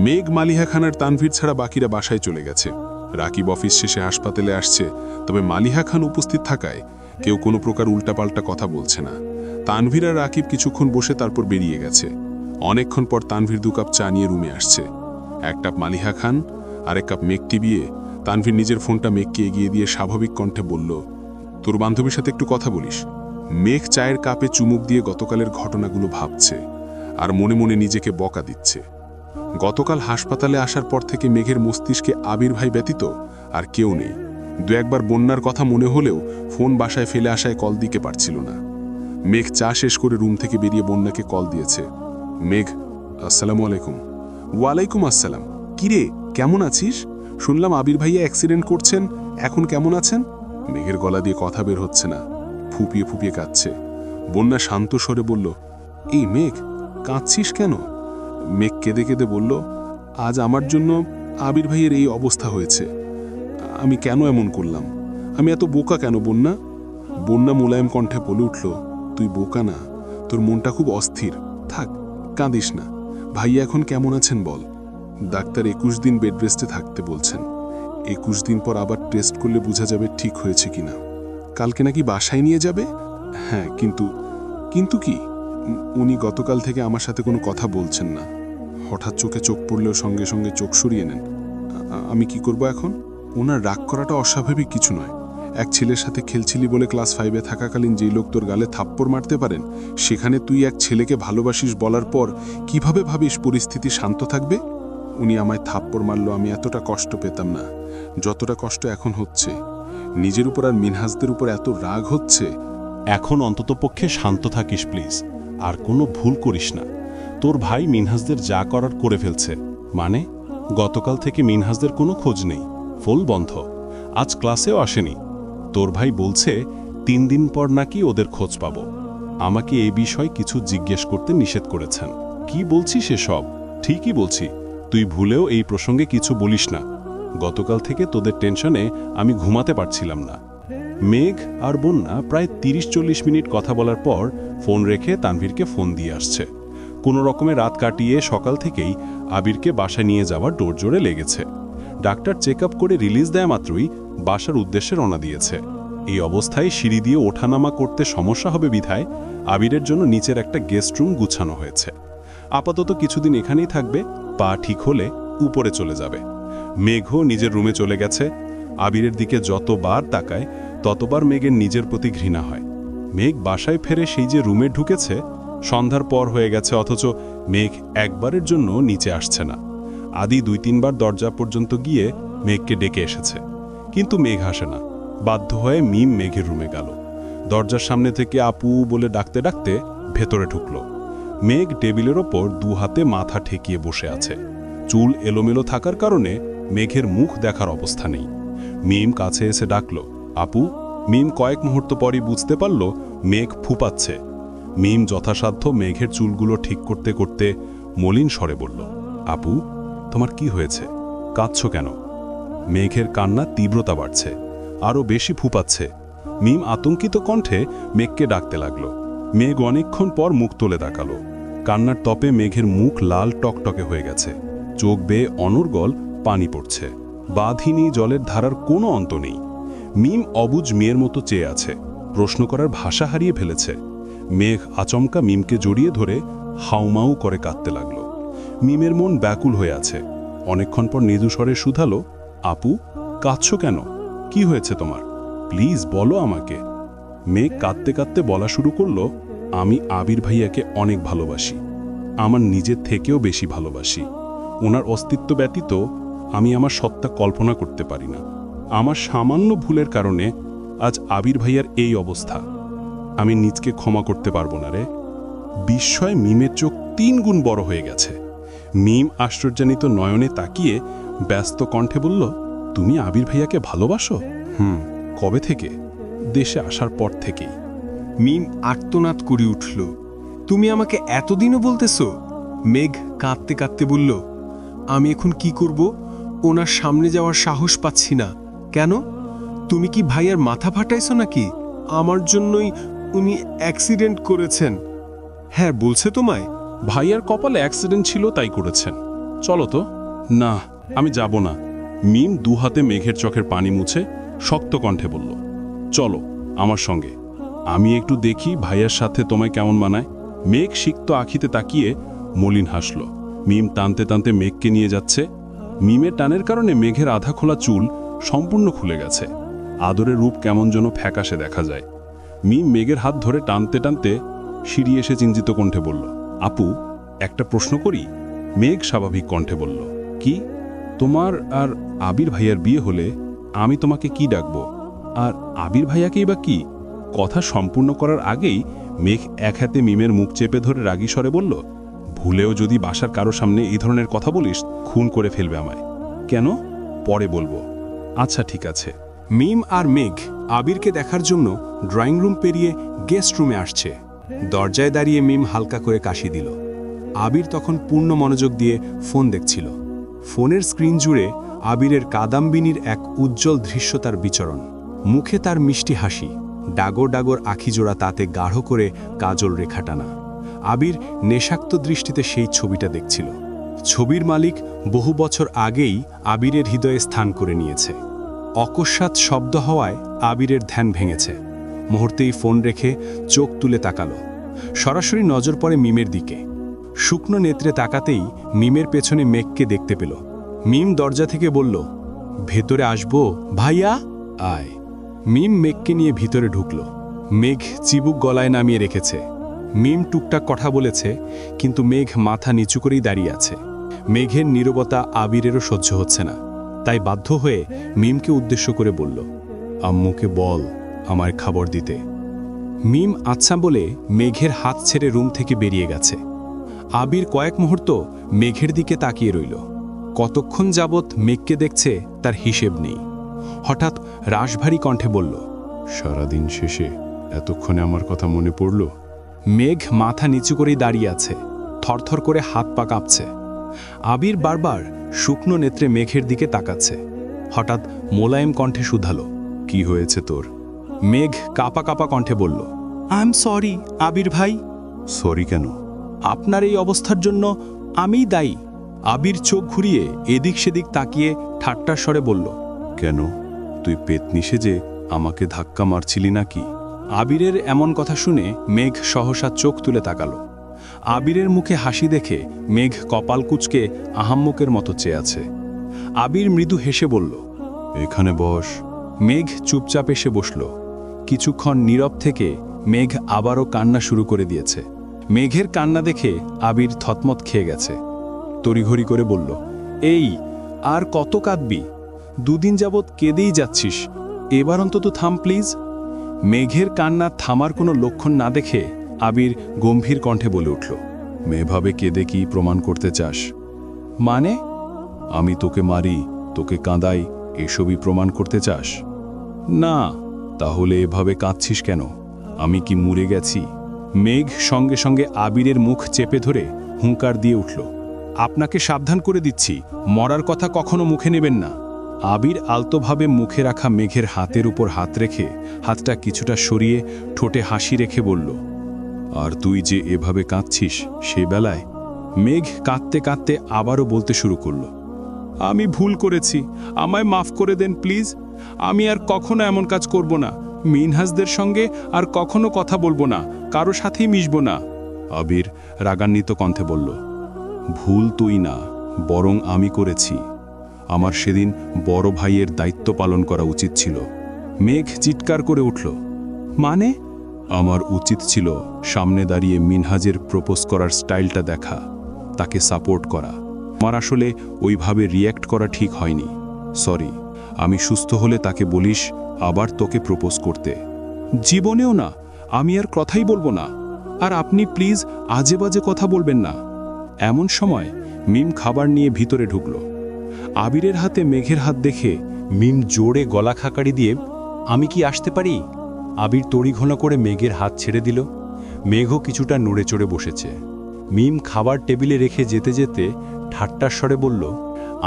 মেঘ, মালিহা খান আর তানভীর ছাড়া বাকিরা বাসায় চলে গেছে। রাকিব অফিস শেষে হাসপাতালে আসছে, তবে মালিহা খান উপস্থিত থাকায় কেউ কোনো প্রকার উল্টাপাল্টা কথা বলছে না। তানভীর আর রাকিব কিছুক্ষণ বসে তারপর বেরিয়ে গেছে। অনেকক্ষণ পর তানভীর 2 কাপ চা নিয়ে রুমে আসছে। 1 কাপ মালিহা খান আর 1 কাপ মেঘ টিবিয়ে তানভীর নিজের ফোনটা মেঘকে এগিয়ে দিয়ে স্বাভাবিক কণ্ঠে বলল, তোর বান্ধবীর সাথে একটু কথা বলিস। মেঘ চায়ের কাপে চুমুক দিয়ে গতকালের ঘটনাগুলো ভাবছে আর মনে মনে নিজেকে বকা দিচ্ছে। গতকাল হাসপাতালে আসার পর থেকে মেঘের মস্তিষ্কে আবির ভাই ব্যতীত আর কেউ নেই। 2 একবার বন্যার কথা মনে হলেও ফোন বাসায় ফেলে আসায় কল দিতে পারছিল না। মেঘ চা শেষ করে রুম থেকে বেরিয়ে বন্যাকে কল দিয়েছে। মেঘ, আসসালামু আলাইকুম। ওয়ালাইকুম আসসালাম। কিরে, কেমন আছিস? শুনলাম আবির ভাইয়া অ্যাক্সিডেন্ট করছেন, এখন কেমন আছেন? মেঘের গলা দিয়ে কথা বের হচ্ছে না, ফুপিয়ে ফুপিয়ে কাঁদছে। বন্যা শান্ত স্বরে বলল, এই মেঘ, কাঁদছিস কেন? মেঘ কেঁদে কেঁদে বলল, আজ আমার জন্য আবির ভাইয়ের এই অবস্থা হয়েছে। আমি কেন এমন করলাম? আমি এত বোকা কেন বন্যা? বন্যা মোলায়েম কণ্ঠে বলে উঠল, তুই বোকা না, তোর মনটা খুব অস্থির। থাক, কাঁদিস না। ভাইয়া এখন কেমন আছেন বল? ডাক্তার 21 দিন বেড রেস্টে থাকতে বলছেন। 21 দিন পর আবার টেস্ট করলে বোঝা যাবে ঠিক হয়েছে কিনা। কালকে নাকি বাসায় নিয়ে যাবে? হ্যাঁ, কিন্তু কি? উনি গতকাল থেকে আমার সাথে কোনো কথা বলছেন না। হঠাৎ চোখে চোখ পড়লেও সঙ্গে সঙ্গে চোখ সরিয়ে নেন। আমি কি করব এখন? ওনার রাগ করাটা অস্বাভাবিক কিছু নয়। এক ছেলের সাথে খেলছিলি বলে ক্লাস 5-এ থাকাকালীন যেই লোক তোর গালে থাপ্পড় মারতে পারেন, সেখানে তুই এক ছেলেকে ভালোবাসিস বলার পর কিভাবে ভাবিস পরিস্থিতি শান্ত থাকবে? উনি আমায় থাপ্পড় মারলো, আমি এতটা কষ্ট পেতাম না যতটা কষ্ট এখন হচ্ছে। নিজের উপর আর মিনহাজদের উপর এত রাগ হচ্ছে। এখন অন্ততপক্ষে শান্ত থাকিস প্লিজ, আর কোনো ভুল করিস না। তোর ভাই মিনহাজদের যা করার করে ফেলছে, মানে গতকাল থেকে মিনহাজদের কোনো খোঁজ নেই, ফোন বন্ধ। আজ ক্লাসেও আসেনি। তোর ভাই বলছে 3 দিন পর নাকি ওদের খোঁজ পাবো। আমাকে এই বিষয়ে কিছু জিজ্ঞেস করতে নিষেধ করেছেন। কি বলছিস এসব? ঠিকই বলছি, তুই ভুলেও এই প্রসঙ্গে কিছু বলিস না। গতকাল থেকে তোদের টেনশনে আমি ঘুমাতে পারছিলাম না। মেঘ আর বন্যা প্রায় 30-40 মিনিট কথা বলার পর ফোন রেখে তানভীরকে ফোন দিয়ে আসছে। কোনো রকমে রাত কাটিয়ে সকাল থেকেই আবিরকে বাসায় নিয়ে যাওয়ার দৌড়জোড়ে লেগেছে। ডাক্তার চেক আপ করে রিলিজ দেয়া মাত্রই বাসার উদ্দেশ্যে রওনা দিয়েছে। এই অবস্থায় সিঁড়ি দিয়ে ওঠানামা করতে সমস্যা হবে বিধায় আবিরের জন্য নিচের একটা গেস্ট রুম গুছানো হয়েছে। আপাতত কিছুদিন এখানেই থাকবে, পা ঠিক হলে উপরে চলে যাবে। মেঘও নিজের রুমে চলে গেছে। আবিরের দিকে যতবার তাকায় ততবার মেঘের নিজের প্রতি ঘৃণা হয়। মেঘ বাসায় ফেরে সেই যে রুমে ঢুকেছে, সন্ধ্যার পর হয়ে গেছে, অথচ মেঘ একবারের জন্য নিচে আসছে না। আদি 2-3 বার দরজা পর্যন্ত গিয়ে মেঘকে ডেকে এসেছে, কিন্তু মেঘ আসে না। বাধ্য হয়ে মিম মেঘের রুমে গেল। দরজার সামনে থেকে আপু বলে ডাকতে ডাকতে ভেতরে ঢুকল। মেঘ টেবিলের ওপর 2 হাতে মাথা ঠেকিয়ে বসে আছে। চুল এলোমেলো থাকার কারণে মেঘের মুখ দেখার অবস্থা নেই। মিম কাছে এসে ডাকল, আপু। মিম কয়েক মুহূর্ত পরই বুঝতে পারল মেঘ ফুপাচ্ছে। মিম যথাসাধ্য মেঘের চুলগুলো ঠিক করতে করতে মলিন স্বরে বলল, আপু, তোমার কি হয়েছে? কাঁদছো কেন? মেঘের কান্না তীব্রতা বাড়ছে, আরও বেশি ফুপাচ্ছে। মিম আতঙ্কিত কণ্ঠে মেঘকে ডাকতে লাগল। মেঘ অনেকক্ষণ পর মুখ তুলে তাকালো। কান্নার তপে মেঘের মুখ লাল টকটকে হয়ে গেছে, চোখ বেয়ে অনর্গল পানি পড়ছে। বাঁধিনী জলের ধারার কোনো অন্ত নেই। মিম অবুঝ মেয়ের মতো চেয়ে আছে, প্রশ্ন করার ভাষা হারিয়ে ফেলেছে। মেঘ আচমকা মিমকে জড়িয়ে ধরে হাউমাউ করে কাঁদতে লাগল। মিমের মন ব্যাকুল হয়ে আছে। অনেকক্ষণ পর মৃদু স্বরে শুধালো, আপু, কাঁদছ কেন? কি হয়েছে তোমার? প্লিজ বলো আমাকে। মেঘ কাঁদতে কাঁদতে বলা শুরু করলো, আমি আবির ভাইয়াকে অনেক ভালোবাসি, আমার নিজের থেকেও বেশি ভালোবাসি। ওনার অস্তিত্ব ব্যতীত আমি আমার সত্তা কল্পনা করতে পারি না। আমার সামান্য ভুলের কারণে আজ আবির ভাইয়ার এই অবস্থা। আমি নিজকে ক্ষমা করতে পারবো না রে। বিস্ময়ে মিমের চোখ 3 গুণ বড় হয়ে গেছে। মিম আশ্চর্যান্বিত নয়নে তাকিয়ে ব্যস্ত কণ্ঠে বলল, তুমি আবির ভাইয়াকে ভালোবাসো? কবে থেকে? দেশে আসার পর থেকেই। মিম আর্তনাদ করে উঠল, তুমি আমাকে এতদিনও বলতেছো? মেঘ কাঁদতে কাঁদতে বলল, আমি এখন কি করব? ওনার সামনে যাওয়ার সাহস পাচ্ছি না। কেন? তুমি কি ভাইয়ার মাথা ফাটাইছো নাকি? আমার জন্যই উনি অ্যাক্সিডেন্ট করেছেন। হ্যাঁ, বলছে তোমায়? ভাইয়ার কপালে অ্যাক্সিডেন্ট ছিল, তাই করেছেন। চলো তো। না, আমি যাব না। মিম 2 হাতে মেঘের চোখের পানি মুছে শক্ত কণ্ঠে বলল, চলো আমার সঙ্গে, আমি একটু দেখি ভাইয়ার সাথে তোমায় কেমন মানায়। মেঘ সিক্ত আখিতে তাকিয়ে মলিন হাসল। মিম টানতে টানতে মেঘকে নিয়ে যাচ্ছে। মিমের টানের কারণে মেঘের আধা খোলা চুল সম্পূর্ণ খুলে গেছে। আদরের রূপ কেমন যেন ফ্যাকাশে দেখা যায়। মিম মেঘের হাত ধরে টানতে টানতে সিঁড়ি এসে চিন্তিত কণ্ঠে বলল, আপু, একটা প্রশ্ন করি? মেঘ স্বাভাবিক কণ্ঠে বলল, কি? তোমার আর আবির ভাইয়ার বিয়ে হলে আমি তোমাকে কি ডাকবো? আর আবির ভাইয়াকেই বা কি? কথা সম্পূর্ণ করার আগেই মেঘ এক হাতে মিমের মুখ চেপে ধরে রাগী স্বরে বলল, ভুলেও যদি বাসার কারো সামনে এই ধরনের কথা বলিস, খুন করে ফেলবে আমায়। কেন? পরে বলবো। আচ্ছা, ঠিক আছে। মিম আর মেঘ আবিরকে দেখার জন্য ড্রয়িং রুম পেরিয়ে গেস্ট রুমে আসছে। দরজায় দাঁড়িয়ে মিম হালকা করে কাশি দিল। আবির তখন পূর্ণ মনোযোগ দিয়ে ফোন দেখছিল। ফোনের স্ক্রিন জুড়ে আবিরের কাদাম্বিনীর এক উজ্জ্বল দৃশ্যতার বিচরণ। মুখে তার মিষ্টি হাসি, ডাগর ডাগর আখিজোড়া, তাতে গাঢ় করে কাজল রেখা টানা। আবির নেশাক্ত দৃষ্টিতে সেই ছবিটা দেখছিল। ছবির মালিক বহু বছর আগেই আবিরের হৃদয়ে স্থান করে নিয়েছে। অকস্মাৎ শব্দ হওয়ায় আবিরের ধ্যান ভেঙেছে। মুহূর্তেই ফোন রেখে চোখ তুলে তাকালো। সরাসরি নজর পড়ে মিমের দিকে। শুকনো নেত্রে তাকাতেই মিমের পেছনে মেঘকে দেখতে পেল। মিম দরজা থেকে বলল, ভেতরে আসবো ভাইয়া? আয়। মিম মেঘকে নিয়ে ভিতরে ঢুকল। মেঘ চিবুক গলায় নামিয়ে রেখেছে। মিম টুকটাক কথা বলেছে, কিন্তু মেঘ মাথা নিচু করেই দাঁড়িয়ে আছে। মেঘের নীরবতা আবিরেরও সহ্য হচ্ছে না, তাই বাধ্য হয়ে মিমকে উদ্দেশ্য করে বলল, আম্মুকে বল আমার খবর দিতে। মিম আচ্ছা বলে মেঘের হাত ছেড়ে রুম থেকে বেরিয়ে গেছে। আবির কয়েক মুহূর্ত মেঘের দিকে তাকিয়ে রইল। কতক্ষণ যাবৎ মেঘকে দেখছে তার হিসেব নেই। হঠাৎ রাশভারী কণ্ঠে বলল, সারাদিন শেষে এতক্ষণে আমার কথা মনে পড়ল? মেঘ মাথা নিচু করেই দাঁড়িয়ে আছে, থরথর করে হাত পা কাঁপছে। আবির বারবার শুকনো নেত্রে মেঘের দিকে তাকাচ্ছে। হঠাৎ মোলায়েম কণ্ঠে শুধালো, কি হয়েছে তোর? মেঘ কাঁপা কাঁপা কণ্ঠে বলল, আই এম সরি আবির ভাই। সরি কেন? আপনার এই অবস্থার জন্য আমিই দায়ী। আবির চোখ ঘুরিয়ে এদিক সেদিক তাকিয়ে ঠাট্টার স্বরে বলল, কেন? তুই পেতনি সেজে আমাকে ধাক্কা মারছিলি নাকি? আবিরের এমন কথা শুনে মেঘ সহসা চোখ তুলে তাকালো। আবিরের মুখে হাসি দেখে মেঘ কপাল কুঁচকে আহাম্মকের মতো চেয়ে আছে। আবির মৃদু হেসে বলল, এখানে বস। মেঘ চুপচাপ এসে বসল। কিছুক্ষণ নীরব থেকে মেঘ আবারও কান্না শুরু করে দিয়েছে। মেঘের কান্না দেখে আবির থতমত খেয়ে গেছে। তড়িঘড়ি করে বলল, এই আর কত কাঁদবি? 2 দিন যাবৎ কেঁদেই যাচ্ছিস, এবার অন্তত থাম প্লিজ। মেঘের কান্না থামার কোনো লক্ষণ না দেখে আবির গম্ভীর কণ্ঠে বলে উঠল, মেয়েভাবে কেঁদে কি প্রমাণ করতে চাস? মানে? আমি তোকে মারি, তোকে কাঁদাই, এসবই প্রমাণ করতে চাস? না। তাহলে এভাবে কাঁদছিস কেন? আমি কি মরে গেছি? মেঘ সঙ্গে সঙ্গে আবিরের মুখ চেপে ধরে হুঙ্কার দিয়ে উঠল, আপনাকে সাবধান করে দিচ্ছি, মরার কথা কখনো মুখে নেবেন না। আবির আলতোভাবে মুখে রাখা মেঘের হাতের উপর হাত রেখে হাতটা কিছুটা সরিয়ে ঠোঁটে হাসি রেখে বলল, আর তুই যে এভাবে কাঁদছিস সে বেলায়? মেঘ কাঁদতে কাঁদতে আবারও বলতে শুরু করল, আমি ভুল করেছি, আমায় মাফ করে দেন প্লিজ। আমি আর কখনো এমন কাজ করব না। মিনহাজদের সঙ্গে আর কখনো কথা বলবো না, কারো সাথেই মিশবো না। আবির রাগান্বিত কণ্ঠে বলল, ভুল তুই না, বরং আমি করেছি। আমার সেদিন বড় ভাইয়ের দায়িত্ব পালন করা উচিত ছিল। মেঘ চিৎকার করে উঠল, মানে? আমার উচিত ছিল সামনে দাঁড়িয়ে মিনহাজের প্রপোজ করার স্টাইলটা দেখা, তাকে সাপোর্ট করা। আমার আসলে ওইভাবে রিয়্যাক্ট করা ঠিক হয়নি। সরি। আমি সুস্থ হলে তাকে বলিস আবার তোকে প্রপোজ করতে। জীবনেও না, আমি আর কথাই বলবো না। আর আপনি প্লিজ আজে বাজে কথা বলবেন না। এমন সময় মিম খাবার নিয়ে ভিতরে ঢুকল। আবিরের হাতে মেঘের হাত দেখে মিম জোরে গলা খাকারি দিয়ে, আমি কি আসতে পারি? আবির তড়িঘড় করে মেঘের হাত ছেড়ে দিল। মেঘও কিছুটা নড়ে চড়ে বসেছে। মিম খাবার টেবিলে রেখে যেতে যেতে ঠাট্টার স্বরে বলল,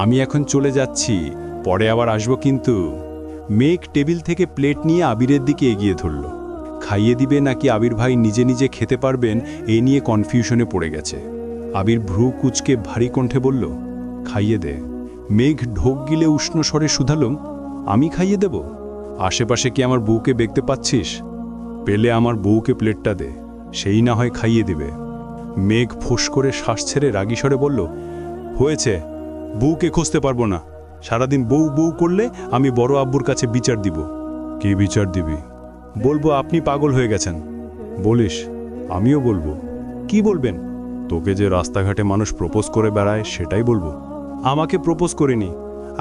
আমি এখন চলে যাচ্ছি, পরে আবার আসবো কিন্তু। মেঘ টেবিল থেকে প্লেট নিয়ে আবিরের দিকে এগিয়ে ধরল। খাইয়ে দিবে নাকি আবির ভাই নিজে নিজে খেতে পারবেন এই নিয়ে কনফিউশনে পড়ে গেছে। আবির ভ্রু কুচকে ভারী কণ্ঠে বলল, খাইয়ে দে। মেঘ ঢোক গিলে উষ্ণ স্বরে শুধালো, আমি খাইয়ে দেব? আশেপাশে কি আমার বউকে দেখতে পাচ্ছিস? পেলে আমার বউকে প্লেটটা দে, সেই না হয় খাইয়ে দিবে। মেঘ ফোঁস করে শ্বাস ছেড়ে রাগী স্বরে বলল, হয়েছে, বউকে খুঁজতে পারবো না। সারাদিন বউ বউ করলে আমি বড় আব্বুর কাছে বিচার দিব। কি বিচার দিবি? বলবো আপনি পাগল হয়ে গেছেন। বলিস? আমিও বলবো। কি বলবেন? তোকে যে রাস্তাঘাটে মানুষ প্রপোজ করে বেড়ায় সেটাই বলবো। আমাকে প্রপোজ করেনি,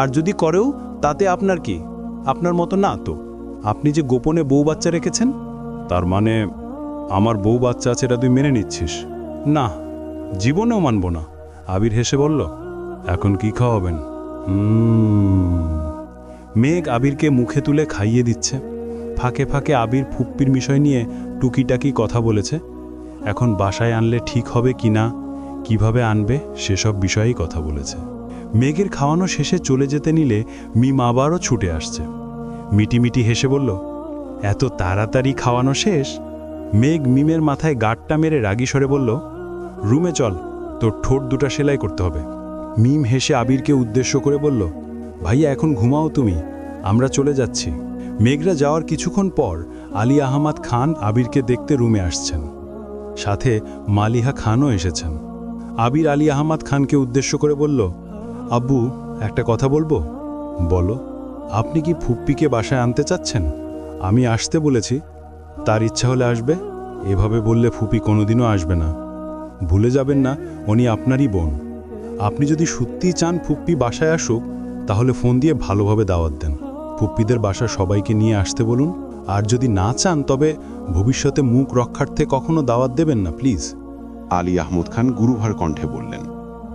আর যদি করেও তাতে আপনার কি? আপনার মতো না তো। আপনি যে গোপনে বউ বাচ্চা রেখেছেন, তার মানে আমার বউ বাচ্চা আছে এটা তুই মেনে নিচ্ছিস? না, জীবনেও মানব না। আবির হেসে বলল, এখন কি খাওয়াবেন? মেঘ আবিরকে মুখে তুলে খাইয়ে দিচ্ছে। ফাঁকে ফাঁকে আবির ফুপ্পির বিষয় নিয়ে টুকিটাকি কথা বলেছে। এখন বাসায় আনলে ঠিক হবে কি না, কিভাবে আনবে সেসব বিষয়েই কথা বলেছে। মেঘের খাওয়ানো শেষে চলে যেতে নিলে মিম আবারও ছুটে আসছে। মিটিমিটি হেসে বলল, এত তাড়াতাড়ি খাওয়ানো শেষ? মেঘ মিমের মাথায় গাঁটটা মেরে রাগী স্বরে বলল, রুমে চল, তোর ঠোঁট দুটা সেলাই করতে হবে। মিম হেসে আবিরকে উদ্দেশ্য করে বলল, ভাইয়া এখন ঘুমাও তুমি, আমরা চলে যাচ্ছি। মেঘরা যাওয়ার কিছুক্ষণ পর আলী আহমদ খান আবিরকে দেখতে রুমে আসছেন। সাথে মালিহা খানও এসেছেন। আবির আলী আহমদ খানকে উদ্দেশ্য করে বলল, আব্বু একটা কথা বলবো। বলো। আপনি কি ফুপ্পিকে বাসায় আনতে চাচ্ছেন? আমি আসতে বলেছি, তার ইচ্ছা হলে আসবে। এভাবে বললে ফুপি কোনোদিনও আসবে না। ভুলে যাবেন না উনি আপনারই বোন। আপনি যদি সত্যিই চান ফুপ্পি বাসায় আসুক, তাহলে ফোন দিয়ে ভালোভাবে দাওয়াত দেন। ফুপ্পিদের বাসা সবাইকে নিয়ে আসতে বলুন। আর যদি না চান তবে ভবিষ্যতে মুখ রক্ষার্থে কখনো দাওয়াত দেবেন না প্লিজ। আলী আহমদ খান গুরুভার কণ্ঠে বললেন,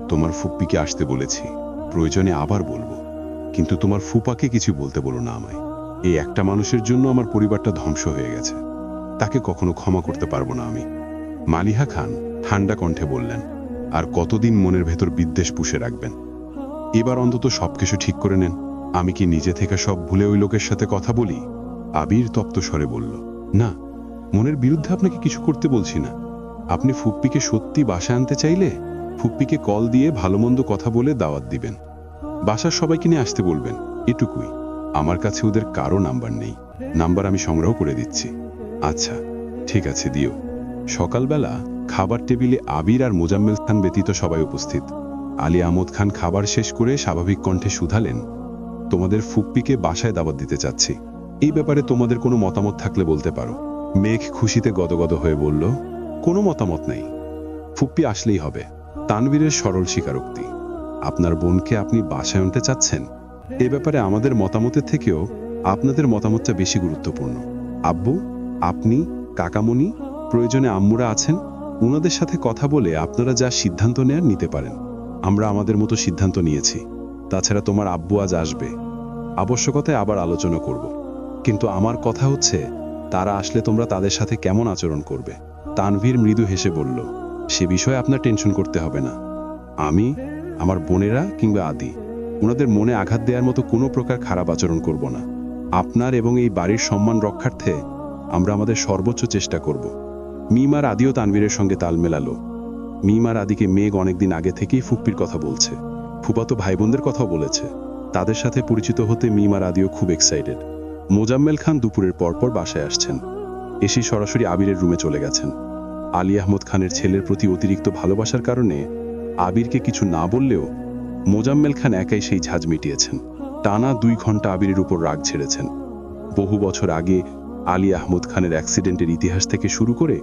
তোমার ফুপ্পিকে আসতে বলেছি, প্রয়োজনে আবার বলবো, কিন্তু তোমার ফুপাকে কিছু বলতে বলো না আমায়। এই একটা মানুষের জন্য আমার পরিবারটা ধ্বংস হয়ে গেছে, তাকে কখনো ক্ষমা করতে পারবো না আমি। মালিহা খান ঠান্ডা কণ্ঠে বললেন, আর কতদিন মনের ভেতর বিদ্বেষ পুষে রাখবেন? এবার অন্তত সবকিছু ঠিক করে নেন। আমি কি নিজে থেকে সব ভুলে ওই লোকের সাথে কথা বলি? আবির তপ্ত স্বরে বলল, না, মনের বিরুদ্ধে আপনাকে কিছু করতে বলছি না। আপনি ফুপ্পিকে সত্যি বাসায় আনতে চাইলে ফুপ্পিকে কল দিয়ে ভালো মন্দ কথা বলে দাওয়াত দিবেন, বাসার সবাইকে নিয়ে আসতে বলবেন, এটুকুই। আমার কাছে ওদের কারো নাম্বার নেই, নাম্বার আমি সংগ্রহ করে দিচ্ছি। আচ্ছা ঠিক আছে, দিও। সকালবেলা খাবার টেবিলে আবির আর মোজাম্মেল খান ব্যতীত সবাই উপস্থিত। আলী আহমদ খান খাবার শেষ করে স্বাভাবিক কণ্ঠে শুধালেন, তোমাদের ফুপ্পিকে বাসায় দাওয়াত দিতে চাচ্ছি, এই ব্যাপারে তোমাদের কোনো মতামত থাকলে বলতে পারো। মেঘ খুশিতে গদগদ হয়ে বলল, কোনো মতামত নেই, ফুপ্পি আসলেই হবে। তানভীরের সরল স্বীকারোক্তি, আপনার বোনকে আপনি বাসায় আনতে চাচ্ছেন, এ ব্যাপারে আমাদের মতামতের থেকেও আপনাদের মতামতটা বেশি গুরুত্বপূর্ণ। আব্বু, আপনি, কাকামণি, প্রয়োজনে আম্মুরা আছেন, ওনাদের সাথে কথা বলে আপনারা যা সিদ্ধান্ত নেয়ার নিতে পারেন। আমরা আমাদের মতো সিদ্ধান্ত নিয়েছি। তাছাড়া তোমার আব্বু আজ আসবে, আবশ্যকতায় আবার আলোচনা করব, কিন্তু আমার কথা হচ্ছে তারা আসলে তোমরা তাদের সাথে কেমন আচরণ করবে। তানভীর মৃদু হেসে বলল, সে বিষয়ে আপনার টেনশন করতে হবে না। আমি, আমার বোনেরা কিংবা আদি, ওনাদের মনে আঘাত দেওয়ার মতো কোনো প্রকার খারাপ আচরণ করব না। আপনার এবং এই বাড়ির সম্মান রক্ষার্থে আমরা আমাদের সর্বোচ্চ চেষ্টা করব। মিমার আদিও তানভীরের সঙ্গে তাল মেলালো। মিমার আদিকে মেঘ অনেকদিন আগে থেকেই ফুপ্পির কথা বলছে, ফুপাতো ভাই বোনদের কথাও বলেছে। তাদের সাথে পরিচিত হতে মিমার আদিও খুব এক্সাইটেড। মোজাম্মেল খান দুপুরের পরপর বাসায় আসছেন, এসে সরাসরি আবিরের রুমে চলে গেছেন। আলী আহমদ খানের ছেলের প্রতি অতিরিক্ত ভালোবাসার কারণে আবিরকে কিছু না বললেও মোজাম্মেল খান একাই সেই ঝাঁজ মিটিয়েছেন। টানা 2 ঘন্টা আবিরের উপর রাগ ছেড়েছেন। বহু বছর আগে আলী আহমদ খানের অ্যাক্সিডেন্টের ইতিহাস থেকে শুরু করে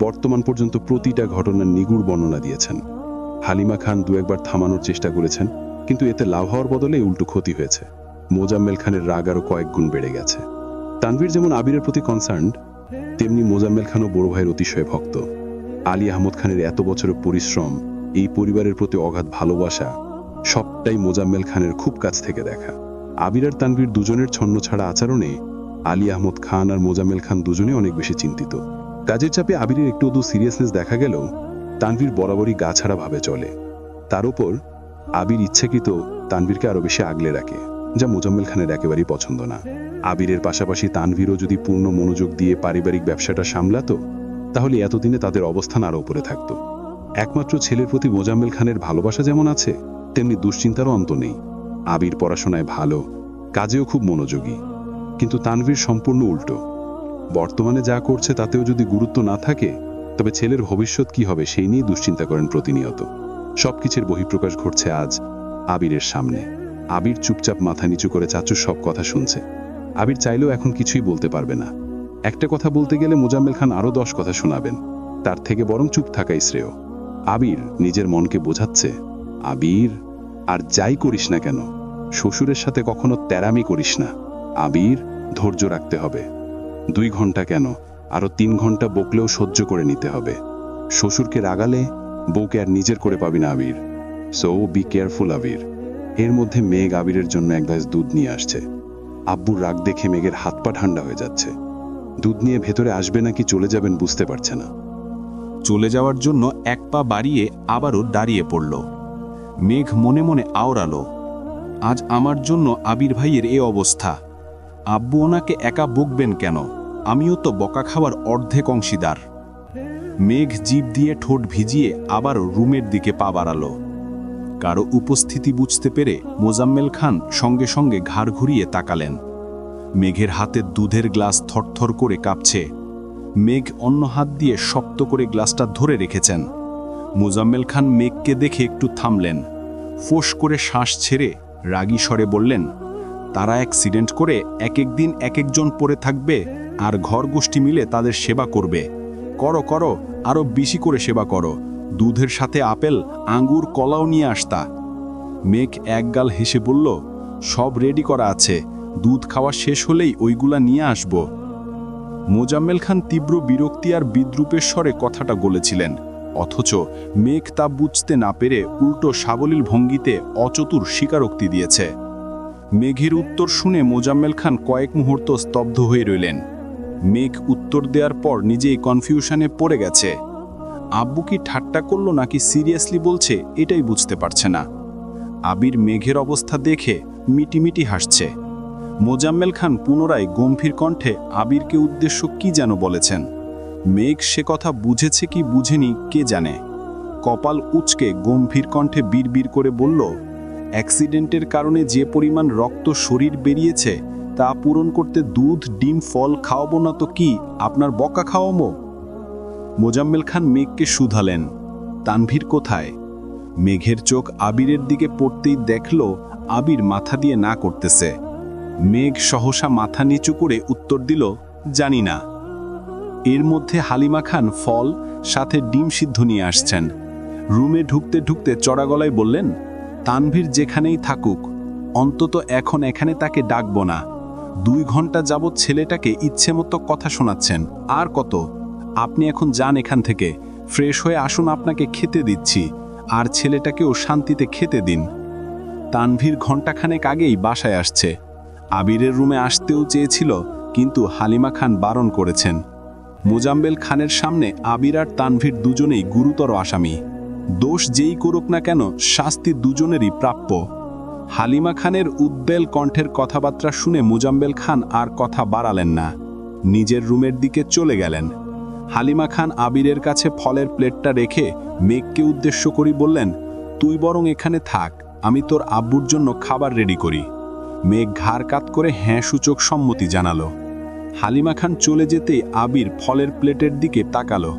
বর্তমান পর্যন্ত প্রতিটা ঘটনার নিগুড় বর্ণনা দিয়েছেন। হালিমা খান 2-1বার থামানোর চেষ্টা করেছেন, কিন্তু এতে লাভ হওয়ার বদলে উল্টো ক্ষতি হয়েছে। মোজাম্মেল খানের রাগ আরও কয়েক গুণ বেড়ে গেছে। তানভীর যেমন আবিরের প্রতি কনসার্নড, তেমনি মোজাম্মেল খানও বড় ভাইয়ের অতিশয় ভক্ত। আলী আহমদ খানের এত বছরের পরিশ্রম, এই পরিবারের প্রতি অগাধ ভালোবাসা, সবটাই মোজাম্মেল খানের খুব কাছ থেকে দেখা। আবির আর তানভীর দুজনের ছন্নছাড়া আচরণে আলী আহমদ খান আর মোজাম্মেল খান দুজনে অনেক বেশি চিন্তিত। কাজের চাপে আবিরের একটু সিরিয়াসনেস দেখা গেলেও তানভীর বরাবরই গা ছাড়া ভাবে চলে। তার উপর আবির ইচ্ছাকৃত তানভীরকে আরো বেশি আগলে রাখে, যা মোজাম্মেল খানের একেবারেই পছন্দ না। আবিরের পাশাপাশি তানভীরও যদি পূর্ণ মনোযোগ দিয়ে পারিবারিক ব্যবসাটা সামলাতো, তাহলে এতদিনে তাদের অবস্থান আরো উপরে থাকতো। একমাত্র ছেলের প্রতি মোজাম্মেল খানের ভালোবাসা যেমন আছে, তেমনি দুশ্চিন্তারও অন্ত নেই। আবির পড়াশোনায় ভালো, কাজেও খুব মনোযোগী, কিন্তু তানভীর সম্পূর্ণ উল্টো। বর্তমানে যা করছে তাতেও যদি গুরুত্ব না থাকে, তবে ছেলের ভবিষ্যৎ কি হবে সেই নিয়ে দুশ্চিন্তা করেন প্রতিনিয়ত। সবকিছুর বহিঃপ্রকাশ ঘটছে আজ আবিরের সামনে। আবির চুপচাপ মাথা নিচু করে চাচুর সব কথা শুনছে। আবির চাইলেও এখন কিছুই বলতে পারবে না। একটা কথা বলতে গেলে মোজাম্মেল খান আরো 10 কথা শোনাবেন, তার থেকে বরং চুপ থাকাই শ্রেয়। আবির নিজের মনকে বোঝাচ্ছে, আবির, আর যাই করিস না কেন, শ্বশুরের সাথে কখনো তেরামি করিস না। আবির, ধৈর্য রাখতে হবে। 2 ঘন্টা কেন, আরো 3 ঘন্টা বকলেও সহ্য করে নিতে হবে। শ্বশুরকে রাগালে বউকে আর নিজের করে পাবি না আবির। সো বি কেয়ারফুল আবির। এর মধ্যে মেঘ আবিরের জন্য 1 গ্লাস দুধ নিয়ে আসছে। আব্বুর রাগ দেখে মেঘের হাত পা ঠান্ডা হয়ে যাচ্ছে। দুধ নিয়ে ভেতরে আসবে নাকি চলে যাবেন বুঝতে পারছে না। চলে যাওয়ার জন্য 1 পা বাড়িয়ে আবারও দাঁড়িয়ে পড়ল। মেঘ মনে মনে আওড়ালো, আজ আমার জন্য আবির ভাইয়ের এ অবস্থা। আব্বু ওনাকে একা বকবেন কেন? আমিও তো বকা খাওয়ার অর্ধেক অংশীদার। মেঘ জিভ দিয়ে ঠোঁট ভিজিয়ে আবারও রুমের দিকে পা বাড়ালো। কারো উপস্থিতি বুঝতে পেরে মোজাম্মেল খান সঙ্গে সঙ্গে ঘাড় ঘুরিয়ে তাকালেন। মেঘের হাতে দুধের গ্লাস থরথর করে কাঁপছে। মেঘ অন্য হাত দিয়ে শক্ত করে গ্লাসটা ধরে রেখেছেন। মোজাম্মেল খান মেঘকে দেখে একটু থামলেন। ফোঁস করে শ্বাস ছেড়ে রাগী স্বরে বললেন, তারা অ্যাক্সিডেন্ট করে এক দিন 1 জন পড়ে থাকবে, আর ঘর গোষ্ঠী মিলে তাদের সেবা করবে। করো করো, আরো বেশি করে সেবা করো। দুধের সাথে আপেল, আঙ্গুর, কলাও নিয়ে আসতা। মেঘ একগাল হেসে বলল, সব রেডি করা আছে, দুধ খাওয়া শেষ হলেই ওইগুলা নিয়ে আসব। মোজাম্মেল খান তীব্র বিরক্তি আর বিদ্রুপের স্বরে কথাটা বলেছিলেন, অথচ মেঘ তা বুঝতে না পেরে উল্টো সাবলীল ভঙ্গিতে অচতুর স্বীকারোক্তি দিয়েছে। মেঘের উত্তর শুনে মোজাম্মেল খান কয়েক মুহূর্ত স্তব্ধ হয়ে রইলেন। মেঘ উত্তর দেওয়ার পর নিজেই কনফিউশনে পড়ে গেছে। আব্বু কি ঠাট্টা করলো নাকি সিরিয়াসলি বলছে এটাই বুঝতে পারছে না। আবির মেঘের অবস্থা দেখে মিটিমিটি হাসছে। মোজাম্মেল খান পুনরায় গম্ভীর কণ্ঠে আবিরকে উদ্দেশ্য কি যেন বলেছেন। মেঘ সে কথা বুঝেছে কি বুঝেনি কে জানে। কপাল উচকে গম্ভীর কণ্ঠে বিড়বিড় করে বলল, অ্যাক্সিডেন্টের কারণে যে পরিমাণ রক্ত শরীর বেরিয়েছে তা পূরণ করতে দুধ, ডিম, ফল খাওয়াবো না তো কি আপনার বকা খাওয়াবো? মোজাম্মেল খান মেঘকে শুধালেন, তানভীর কোথায়? মেঘের চোখ আবিরের দিকে পড়তেই দেখল আবির মাথা দিয়ে না করতেছে। মেঘ সহসা মাথা নিচু করে উত্তর দিল, জানি না। এর মধ্যে হালিমা খান ফল সাথে ডিম সিদ্ধ নিয়ে আসছেন। রুমে ঢুকতে ঢুকতে চড়া গলায় বললেন, তানভীর যেখানেই থাকুক, অন্তত এখন এখানে তাকে ডাকব না। 2 ঘন্টা যাবৎ ছেলেটাকে ইচ্ছে মতো কথা শোনাচ্ছেন। আর কত? আপনি এখন যান এখান থেকে, ফ্রেশ হয়ে আসুন, আপনাকে খেতে দিচ্ছি, আর ছেলেটাকেও শান্তিতে খেতে দিন। তানভীর ঘণ্টাখানেক আগেই বাসায় আসছে। আবিরের রুমে আসতেও চেয়েছিল, কিন্তু হালিমা খান বারণ করেছেন। মোজাম্মেল খানের সামনে আবির আর তানভীর দুজনেই গুরুতর আসামি। দোষ যেই করুক না কেন, শাস্তি দুজনেরই প্রাপ্য। হালিমা খানের উদ্বেল কণ্ঠের কথাবার্তা শুনে মোজাম্মেল খান আর কথা বাড়ালেন না, নিজের রুমের দিকে চলে গেলেন। হালিমা খান আবিরের কাছে ফলের প্লেটটা রেখে মেঘকে উদ্দেশ্য করি বললেন, তুই বরং এখানে থাক, আমি তোর আব্বুর জন্য খাবার রেডি করি। মেঘ ঘাড় কাত করে হ্যাঁ সূচক সম্মতি জানালো। হালিমা খান চলে যেতেই আবির ফলের প্লেটের দিকে তাকালো।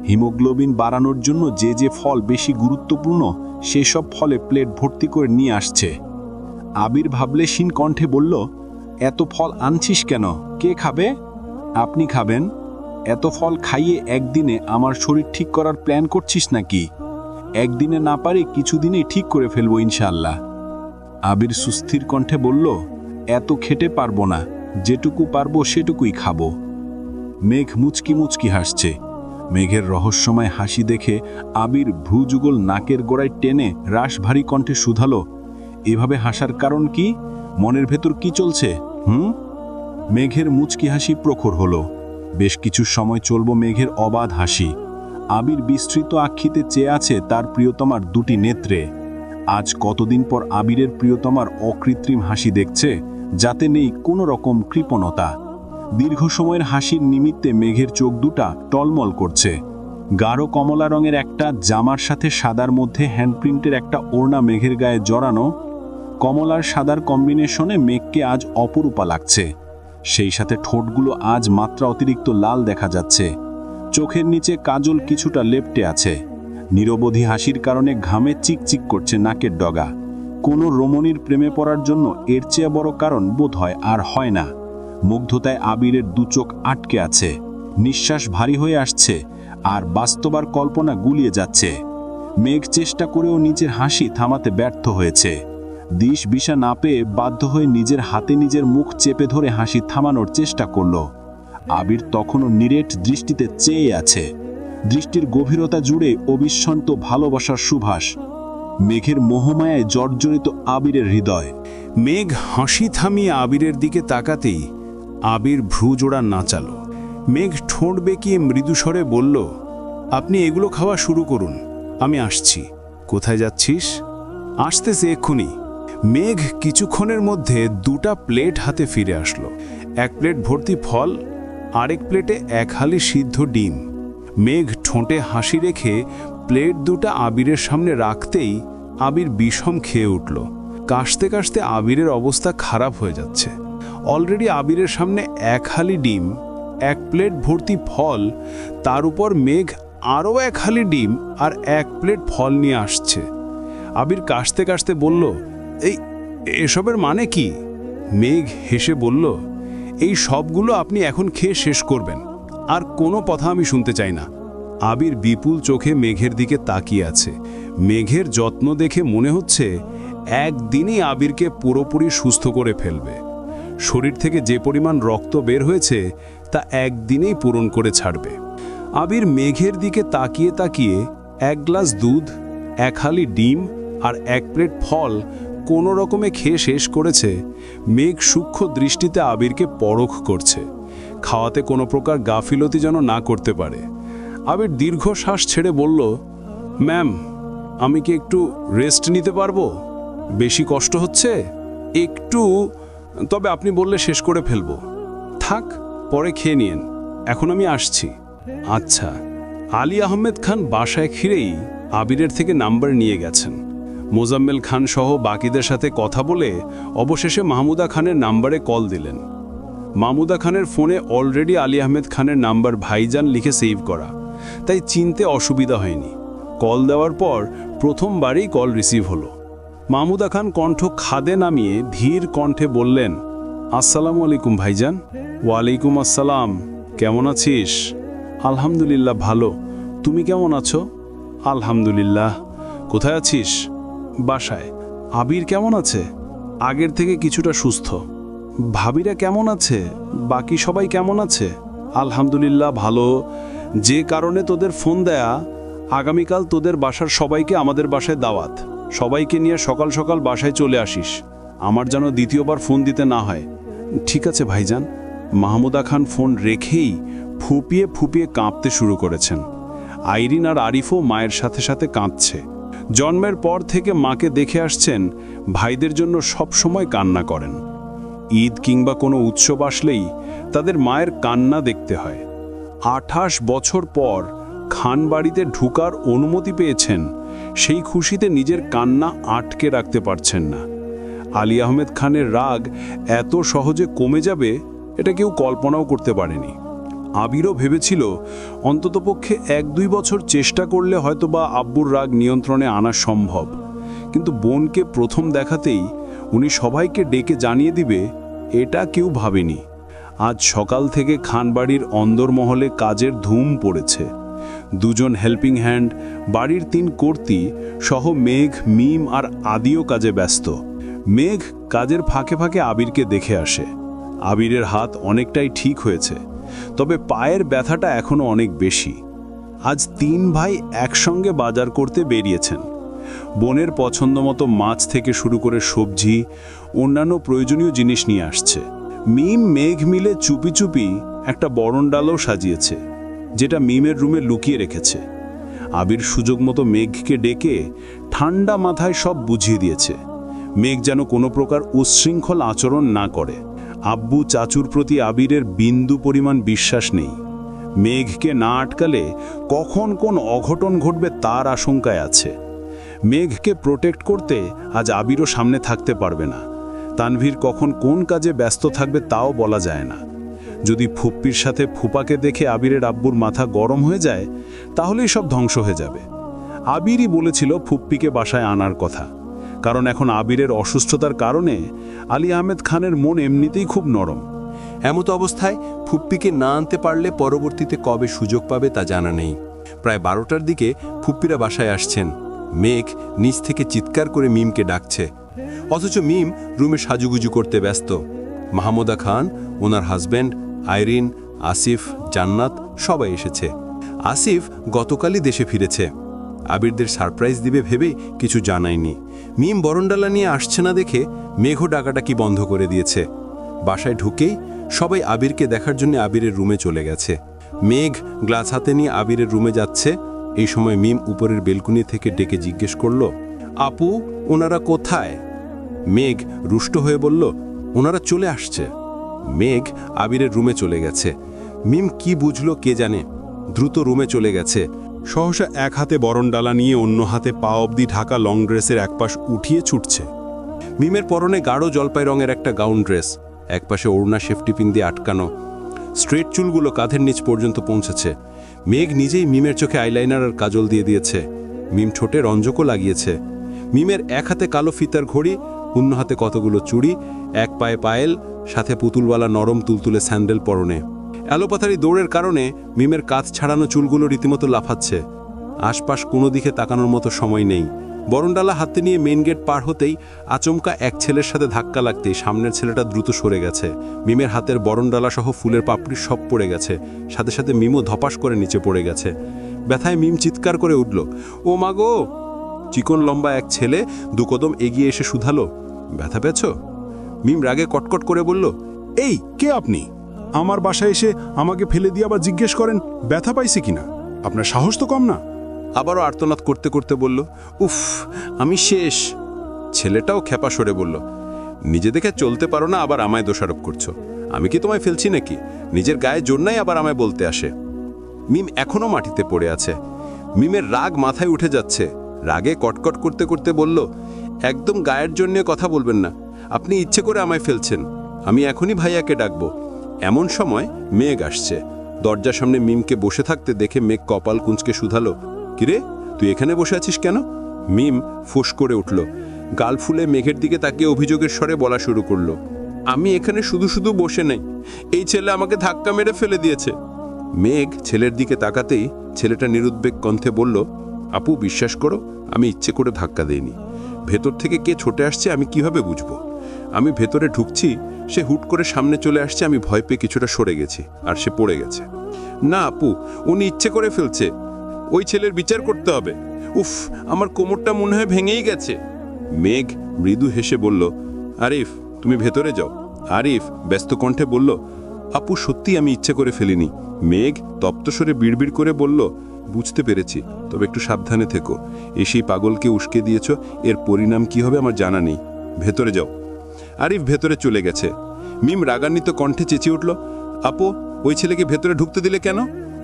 হিমোগ্লোবিন বাড়ানোর জন্য যে যে ফল বেশি গুরুত্বপূর্ণ সেসব ফলে প্লেট ভর্তি করে নিয়ে আসছে। আবির ভাবলেশীন কণ্ঠে বলল, এত ফল আনছিস কেন? কে খাবে? আপনি খাবেন। এত ফল খাইয়ে একদিনে আমার শরীর ঠিক করার প্ল্যান করছিস নাকি? একদিনে না পারে কিছুদিনেই ঠিক করে ফেলবো ইনশাআল্লাহ। আবির সুস্থির কণ্ঠে বলল, এত খেটে পারবো না, যেটুকু পারবো সেটুকুই খাবো। মেঘ মুচকি মুচকি হাসছে। মেঘের রহস্যময় হাসি দেখে আবির ভ্রুযুগল নাকের গোড়ায় টেনে রাশভারী কণ্ঠে শুধালো, এভাবে হাসার কারণ কি? মনের ভেতর কি চলছে? মেঘের মুচকি হাসি প্রখর হলো। বেশ কিছু সময় চলব মেঘের অবাধ হাসি। আবির বিস্তৃত আক্ষিতে চেয়ে আছে তার প্রিয়তমার দুটি নেত্রে। আজ কতদিন পর আবিরের প্রিয়তমার অকৃত্রিম হাসি দেখছে, যাতে নেই কোনো রকম কৃপণতা। দীর্ঘ সময়ের হাসির নিমিত্তে মেঘের চোখ দুটা টলমল করছে। গাঢ় কমলা রঙের একটা জামার সাথে সাদার মধ্যে হ্যান্ডপ্রিন্টের একটা ওড়না মেঘের গায়ে জড়ানো। কমলার সাদার কম্বিনেশনে মেঘকে আজ অপরূপা লাগছে। সেই সাথে ঠোঁটগুলো আজ মাত্রা অতিরিক্ত লাল দেখা যাচ্ছে। চোখের নিচে কাজল কিছুটা লেপ্টে আছে। নিরবধি হাসির কারণে ঘামে চিকচিক করছে নাকের ডগা। কোনো রমণীর প্রেমে পড়ার জন্য এর চেয়ে বড় কারণ বোধ হয় আর হয় না। মুগ্ধতায় আবিরের দু চোখ আটকে আছে। নিঃশ্বাস ভারী হয়ে আসছে আর বাস্তবার কল্পনা গুলিয়ে যাচ্ছে। মেঘ চেষ্টা করেও নিজের হাসি থামাতে ব্যর্থ হয়েছে। দিশ বিশা না পেয়ে বাধ্য হয়ে নিজের হাতে নিজের মুখ চেপে ধরে হাসি থামানোর চেষ্টা করল। আবির তখনও নিরেট দৃষ্টিতে চেয়ে আছে। দৃষ্টির গভীরতা জুড়ে অবিশ্রান্ত ভালোবাসার সুভাষ। মেঘের মোহমায়ায় জর্জরিত আবিরের হৃদয়। মেঘ হাসি থামিয়ে আবিরের দিকে তাকাতেই আবির ভ্রুজোড়া নাচালো। মেঘ ঠোঁট বেঁকিয়ে মৃদুস্বরে বলল, আপনি এগুলো খাওয়া শুরু করুন, আমি আসছি। কোথায় যাচ্ছিস? আসতেছে এক্ষুনি। মেঘ কিছুক্ষণের মধ্যে দুটা প্লেট হাতে ফিরে আসলো। এক প্লেট ভর্তি ফল, আরেক প্লেটে এক হালি সিদ্ধ ডিম। মেঘ ঠোঁটে হাসি রেখে প্লেট দুটা আবিরের সামনে রাখতেই আবির বিষম খেয়ে উঠল। কাশতে কাশতে আবিরের অবস্থা খারাপ হয়ে যাচ্ছে। অলরেডি আবিরের সামনে এক হালি ডিম, এক প্লেট ভর্তি ফল, তার উপর মেঘ আরও এক হালি ডিম আর এক প্লেট ফল নিয়ে আসছে। আবির কাশতে কাশতে বলল, এসবের মানে কি? মেঘ হেসে বলল, এই সবগুলো আপনি এখন খেয়ে শেষ করবেন, আর কোনো কথা আমি শুনতে চাই না। আবির বিপুল চোখে মেঘের দিকে তাকিয়ে আছে। মেঘের যত্ন দেখে মনে হচ্ছে একদিনই আবিরকে পুরোপুরি সুস্থ করে ফেলবে। শরীর থেকে যে পরিমাণ রক্ত বের হয়েছে তা একদিনেই পূরণ করে ছাড়বে। আবির মেঘের দিকে তাকিয়ে তাকিয়ে এক গ্লাস দুধ, এক হালি ডিম আর এক প্লেট ফল কোনো রকমে খেয়ে শেষ করেছে। মেঘ সূক্ষ্ম দৃষ্টিতে আবিরকে পরখ করছে, খাওয়াতে কোনো প্রকার গাফিলতি যেন না করতে পারে। আবির দীর্ঘ শ্বাস ছেড়ে বলল, ম্যাম, আমি কি একটু রেস্ট নিতে পারবো? বেশি কষ্ট হচ্ছে? একটু, তবে আপনি বললে শেষ করে ফেলবো। থাক, পরে খেয়ে নিন, এখন আমি আসছি। আচ্ছা। আলী আহমেদ খান বাসায় ফিরেই আবিরের থেকে নাম্বার নিয়ে গেছেন। মোজাম্মেল খান সহ বাকিদের সাথে কথা বলে অবশেষে মাহমুদা খানের নাম্বারে কল দিলেন। মাহমুদা খানের ফোনে অলরেডি আলী আহমেদ খানের নাম্বার ভাইজান লিখে সেভ করা, তাই চিনতে অসুবিধা হয়নি। কল দেওয়ার পর প্রথমবারই কল রিসিভ হলো। মাহমুদা খান কণ্ঠ খাদে নামিয়ে ধীর কণ্ঠে বললেন, আসসালামু আলাইকুম ভাইজান। ওয়ালাইকুম আসসালাম, কেমন আছিস? আলহামদুলিল্লাহ ভালো, তুমি কেমন আছো? আলহামদুলিল্লাহ। কোথায় আছিস? বাসায়। আবির কেমন আছে? আগের থেকে কিছুটা সুস্থ। ভাবিরা কেমন আছে? বাকি সবাই কেমন আছে? আলহামদুলিল্লাহ ভালো। যে কারণে তোদের ফোন দেয়া, আগামীকাল তোদের বাসার সবাইকে আমাদের বাসায় দাওয়াত। সবাইকে নিয়ে সকাল সকাল বাসায় চলে আসিস, আমার যেন দ্বিতীয়বার ফোন দিতে না হয়। ঠিক আছে ভাইজান। মাহমুদা খান ফোন রেখেই ফুপিয়ে ফুপিয়ে কাঁপতে শুরু করেছেন। আইরিন আর আরিফও মায়ের সাথে সাথে কাঁদছে। জন্মের পর থেকে মাকে দেখে আসছেন, ভাইদের জন্য সব সময় কান্না করেন। ঈদ কিংবা কোনো উৎসব আসলেই তাদের মায়ের কান্না দেখতে হয়। 28 বছর পর খান বাড়িতে ঢুকার অনুমতি পেয়েছেন, সেই খুশিতে নিজের কান্না আটকে রাখতে পারছেন না। আলী আহমেদ খানের রাগ এত সহজে কমে যাবে এটা কেউ কল্পনাও করতে পারেনি। আবিরও ভেবেছিল অন্ততপক্ষে 1-2 বছর চেষ্টা করলে হয়তোবা আব্বুর রাগ নিয়ন্ত্রণে আনা সম্ভব, কিন্তু বোনকে প্রথম দেখাতেই উনি সবাইকে ডেকে জানিয়ে দিবে এটা কেউ ভাবেনি। আজ সকাল থেকে খানবাড়ির অন্দরমহলে কাজের ধুম পড়েছে। 2 জন হেল্পিং হ্যান্ড, বাড়ির 3 কর্তি সহ মেঘ, মিম আর আদিও কাজে ব্যস্ত। মেঘ কাজের ফাঁকে ফাঁকে আবিরকে দেখে আসে। আবিরের হাত অনেকটাই ঠিক হয়েছে, তবে পায়ের ব্যথাটা এখনো অনেক বেশি। আজ 3 ভাই একসঙ্গে বাজার করতে বেরিয়েছেন। বোনের পছন্দমতো মাছ থেকে শুরু করে সবজি, অন্যান্য প্রয়োজনীয় জিনিস নিয়ে আসছে। মিম মেঘ মিলে চুপি চুপি একটা বরণডালও সাজিয়েছে, যেটা মিমের রুমে লুকিয়ে রেখেছে। আবির সুযোগ মতো মেঘকে ডেকে ঠান্ডা মাথায় সব বুঝিয়ে দিয়েছে। মেঘ যেন কোনো প্রকার উচ্ছৃঙ্খল আচরণ না করে। আব্বু চাচুর প্রতি আবিরের বিন্দু পরিমাণ বিশ্বাস নেই। মেঘকে না আটকালে কখন কোন অঘটন ঘটবে তার আশঙ্কায় আছে। মেঘকে প্রোটেক্ট করতে আজ আবিরও সামনে থাকতে পারবে না। তানভীর কখন কোন কাজে ব্যস্ত থাকবে তাও বলা যায় না। যদি ফুপ্পির সাথে ফুপাকে দেখে আবিরের আব্বুর মাথা গরম হয়ে যায় তাহলেই সব ধ্বংস হয়ে যাবে। আবিরই বলেছিল ফুপ্পিকে বাসায় আনার কথা, কারণ এখন আবিরের অসুস্থতার কারণে আলী আহমেদ খানের মন এমনিতেই খুব নরম। এমত অবস্থায় ফুপ্পিকে না আনতে পারলে পরবর্তীতে কবে সুযোগ পাবে তা জানা নেই। প্রায় 12টার দিকে ফুপ্পিরা বাসায় আসছেন। মেঘ নিচ থেকে চিৎকার করে মিমকে ডাকছে, অথচ মিম রুমে সাজুগুজু করতে ব্যস্ত। মাহমুদা খান, ওনার হাজব্যান্ড, আইরিন, আসিফ, জান্নাত সবাই এসেছে। আসিফ গতকালই দেশে ফিরেছে। আবিরদের সারপ্রাইজ দিবে ভেবে কিছু জানায়নি। মিম বরণডালা নিয়ে আসছে না দেখে মেঘও ডাকাডাকি বন্ধ করে দিয়েছে। বাসায় ঢুকেই সবাই আবিরকে দেখার জন্য আবিরের রুমে চলে গেছে। মেঘ গ্লাস হাতে নিয়ে আবিরের রুমে যাচ্ছে। এই সময় মিম উপরের বেলকুনি থেকে ডেকে জিজ্ঞেস করল, আপু, ওনারা কোথায়? মেঘ রুষ্ট হয়ে বলল, ওনারা চলে আসছে। মেঘ আবিরের রুমে চলে গেছে। মিম কি বুঝলো কে জানে, দ্রুত রুমে চলে গেছে। সহসা এক হাতে বরণডালা নিয়ে অন্য হাতে পা অবধি ঢাকা লং ড্রেসের একপাশ উঠিয়ে ছুটছে। মিমের পরনে গাঢ় জলপাই রঙের একটা গাউন ড্রেস, একপাশে ওড়না সেফটি পিন দিয়ে আটকানো। স্ট্রেট চুলগুলো কাঁধের নিচ পর্যন্ত পৌঁছেছে। মেঘ নিজেই মিমের চোখে আইলাইনার আর কাজল দিয়ে দিয়েছে। মিম ঠোঁটে রঞ্জকও লাগিয়েছে। মিমের এক হাতে কালো ফিতার ঘড়ি, অন্য হাতে কতগুলো চুড়ি, এক পায়ে পায়েল, সাথে পুতুলওয়ালা নরম তুলতুলে স্যান্ডেল পরনে। অ্যালোপাথারি দৌড়ের কারণে মিমের কাঁধ ছাড়ানো চুলগুলো রীতিমতো লাফাচ্ছে। আশপাশ কোনো দিকে তাকানোর মতো সময় নেই। বরণডালা হাতে নিয়ে মেইন গেট পার হতেই আচমকা এক ছেলের সাথে ধাক্কা লাগতেই সামনের ছেলেটা দ্রুত সরে গেছে। মিমের হাতের বরণডালা সহ ফুলের পাপড়ি সব পড়ে গেছে। সাথে সাথে মিমও ধপাস করে নিচে পড়ে গেছে। ব্যথায় মিম চিৎকার করে উঠল, ও মা গো! চিকন লম্বা এক ছেলে 2 কদম এগিয়ে এসে শুধালো, ব্যথা পেয়েছ? মিম রাগে কটকট করে বলল, এই কে আপনি? আমার বাসায় এসে আমাকে ফেলে দিয়ে আবার জিজ্ঞেস করেন ব্যথা পাইছে কিনা? আপনার সাহস তো কম না। আবারও আর্তনাদ করতে করতে বলল, উফ, আমি শেষ। ছেলেটাও খেপা সরে বলল, নিজে দেখে চলতে পারো না, আবার আমায় দোষারোপ করছো। আমি কি তোমায় ফেলছি নাকি? নিজের গায়ে জোর নাই আবার আমায় বলতে আসে। মিম এখনো মাটিতে পড়ে আছে। মিমের রাগ মাথায় উঠে যাচ্ছে। রাগে কটকট করতে করতে বলল, একদম গায়ের জন্য কথা বলবেন না। আপনি ইচ্ছে করে আমায় ফেলছেন। আমি এখনই ভাইয়াকে ডাকবো। এমন সময় মেঘ আসছে। দরজার সামনে মিমকে বসে থাকতে দেখে মেঘ কপাল কুঁচকে শুধালো, কিরে, তুই এখানে বসে আছিস কেন? মিম ফোঁস করে উঠল। গাল ফুলে মেঘের দিকে তাকিয়ে অভিযোগের স্বরে বলা শুরু করলো, আমি এখানে শুধু শুধু বসে নেই, এই ছেলে আমাকে ধাক্কা মেরে ফেলে দিয়েছে। মেঘ ছেলের দিকে তাকাতেই ছেলেটা নিরুদ্বেগ কণ্ঠে বলল, আপু, বিশ্বাস করো, আমি ইচ্ছে করে ধাক্কা দেইনি। ভেতর থেকে কে ছুটে আসছে আমি কিভাবে বুঝবো? আমি ভেতরে ঢুকছি, সে হুট করে সামনে চলে আসছে, আমি ভয় পেয়ে কিছুটা সরে গেছি, আর সে পড়ে গেছে। না আপু, উনি ইচ্ছে করে ফেলছে। ওই ছেলের বিচার করতে হবে। উফ, আমার কোমরটা মনে হয় ভেঙেই গেছে। মেঘ মৃদু হেসে বলল, আরিফ, তুমি ভেতরে যাও। আরিফ ব্যস্ত কণ্ঠে বলল, আপু, সত্যি আমি ইচ্ছে করে ফেলিনি। মেঘ তপ্ত স্বরে বিড়বিড় করে বলল, বুঝতে পেরেছি, তবে একটু সাবধানে থেকো। এসেই পাগলকে উস্কে দিয়েছ, এর পরিণাম কি হবে আমার জানা নেই। ভেতরে যাও। আরিফ ভেতরে চলে গেছে। মিম রাগান্বিত কণ্ঠে চেঁচিয়ে উঠল, আপু, ওই ছেলেকে ভেতরে ঢুকতে দিলে কেন?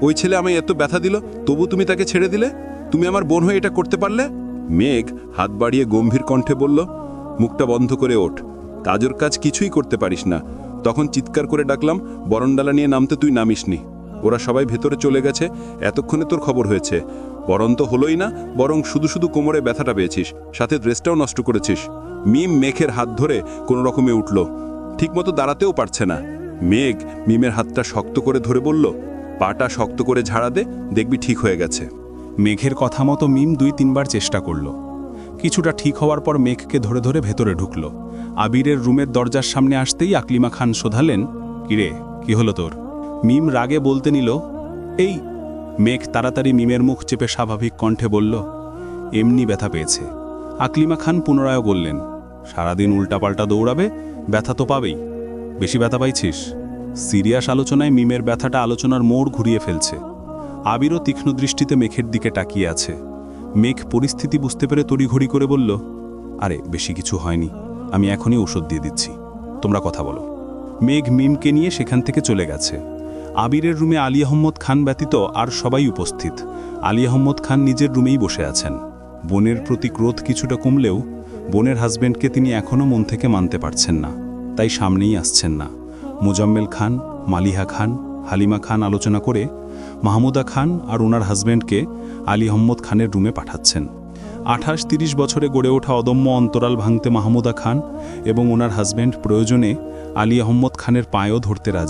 ওই ছেলে আমায় এত ব্যথা দিল, তবু তুমি তাকে ছেড়ে দিলে? তুমি আমার বোন হয়ে এটা করতে পারলে? মেঘ হাত বাড়িয়ে গম্ভীর কণ্ঠে বলল, মুখটা বন্ধ করে ওঠ। কাজের কাজ কিছুই করতে পারিস না। তখন চিৎকার করে ডাকলাম, বরণডালা নিয়ে নামতে তুই নামিসনি। ওরা সবাই ভেতরে চলে গেছে, এতক্ষণে তোর খবর হয়েছে। বরণ তো হলোই না, বরং শুধু শুধু কোমরে ব্যথাটা পেয়েছিস, সাথে ড্রেসটাও নষ্ট করেছিস। মিম মেঘের হাত ধরে কোনো রকমে উঠল, ঠিকমতো দাঁড়াতেও পারছে না। মেঘ মিমের হাতটা শক্ত করে ধরে বলল, পাটা শক্ত করে ঝাড়া দে, দেখবি ঠিক হয়ে গেছে। মেঘের কথা মতো মিম 2-3 বার চেষ্টা করল। কিছুটা ঠিক হওয়ার পর মেঘকে ধরে ধরে ভেতরে ঢুকল। আবিরের রুমের দরজার সামনে আসতেই আকলিমা খান শোধালেন, কিরে, কি হলো তোর? মিম রাগে বলতে নিল, এই। মেঘ তাড়াতাড়ি মিমের মুখ চেপে স্বাভাবিক কণ্ঠে বলল, এমনি ব্যথা পেয়েছে। আকলিমা খান পুনরায় বললেন, সারাদিন উল্টাপাল্টা দৌড়াবে, ব্যথা তো পাবেই। বেশি ব্যথা পাইছিস? সিরিয়াস আলোচনায় মিমের ব্যথাটা আলোচনার মোড় ঘুরিয়ে ফেলছে। আবিরও তীক্ষ্ণ দৃষ্টিতে মেঘের দিকে তাকিয়ে আছে। মেঘ পরিস্থিতি বুঝতে পেরে তড়িঘড়ি করে বলল, আরে বেশি কিছু হয়নি, আমি এখনই ওষুধ দিয়ে দিচ্ছি, তোমরা কথা বলো। মেঘ মিমকে নিয়ে সেখান থেকে চলে গেছে। আবিরের রুমে আলী আহম্মদ খান ব্যতীত আর সবাই উপস্থিত। আলী আহম্মদ খান নিজের রুমেই বসে আছেন। বোনের প্রতি ক্রোধ কিছুটা কমলেও বোনের হাজব্যান্ডকে তিনি এখনও মন থেকে মানতে পারছেন না, তাই সামনেই আসছেন না। মোজাম্মেল খান, মালিহা খান, হালিমা খান আলোচনা করে মাহমুদা খান আর ওনার হাজব্যান্ডকে আলী আহম্মদ খানের রুমে পাঠাচ্ছেন। 28-30 বছরে গড়ে ওঠা অদম্য অন্তরাল ভাঙতে মাহমুদা খান এবং ওনার হাজব্যান্ড প্রয়োজনে আলী আহম্মদ খানের পায়েও ধরতে রাজি।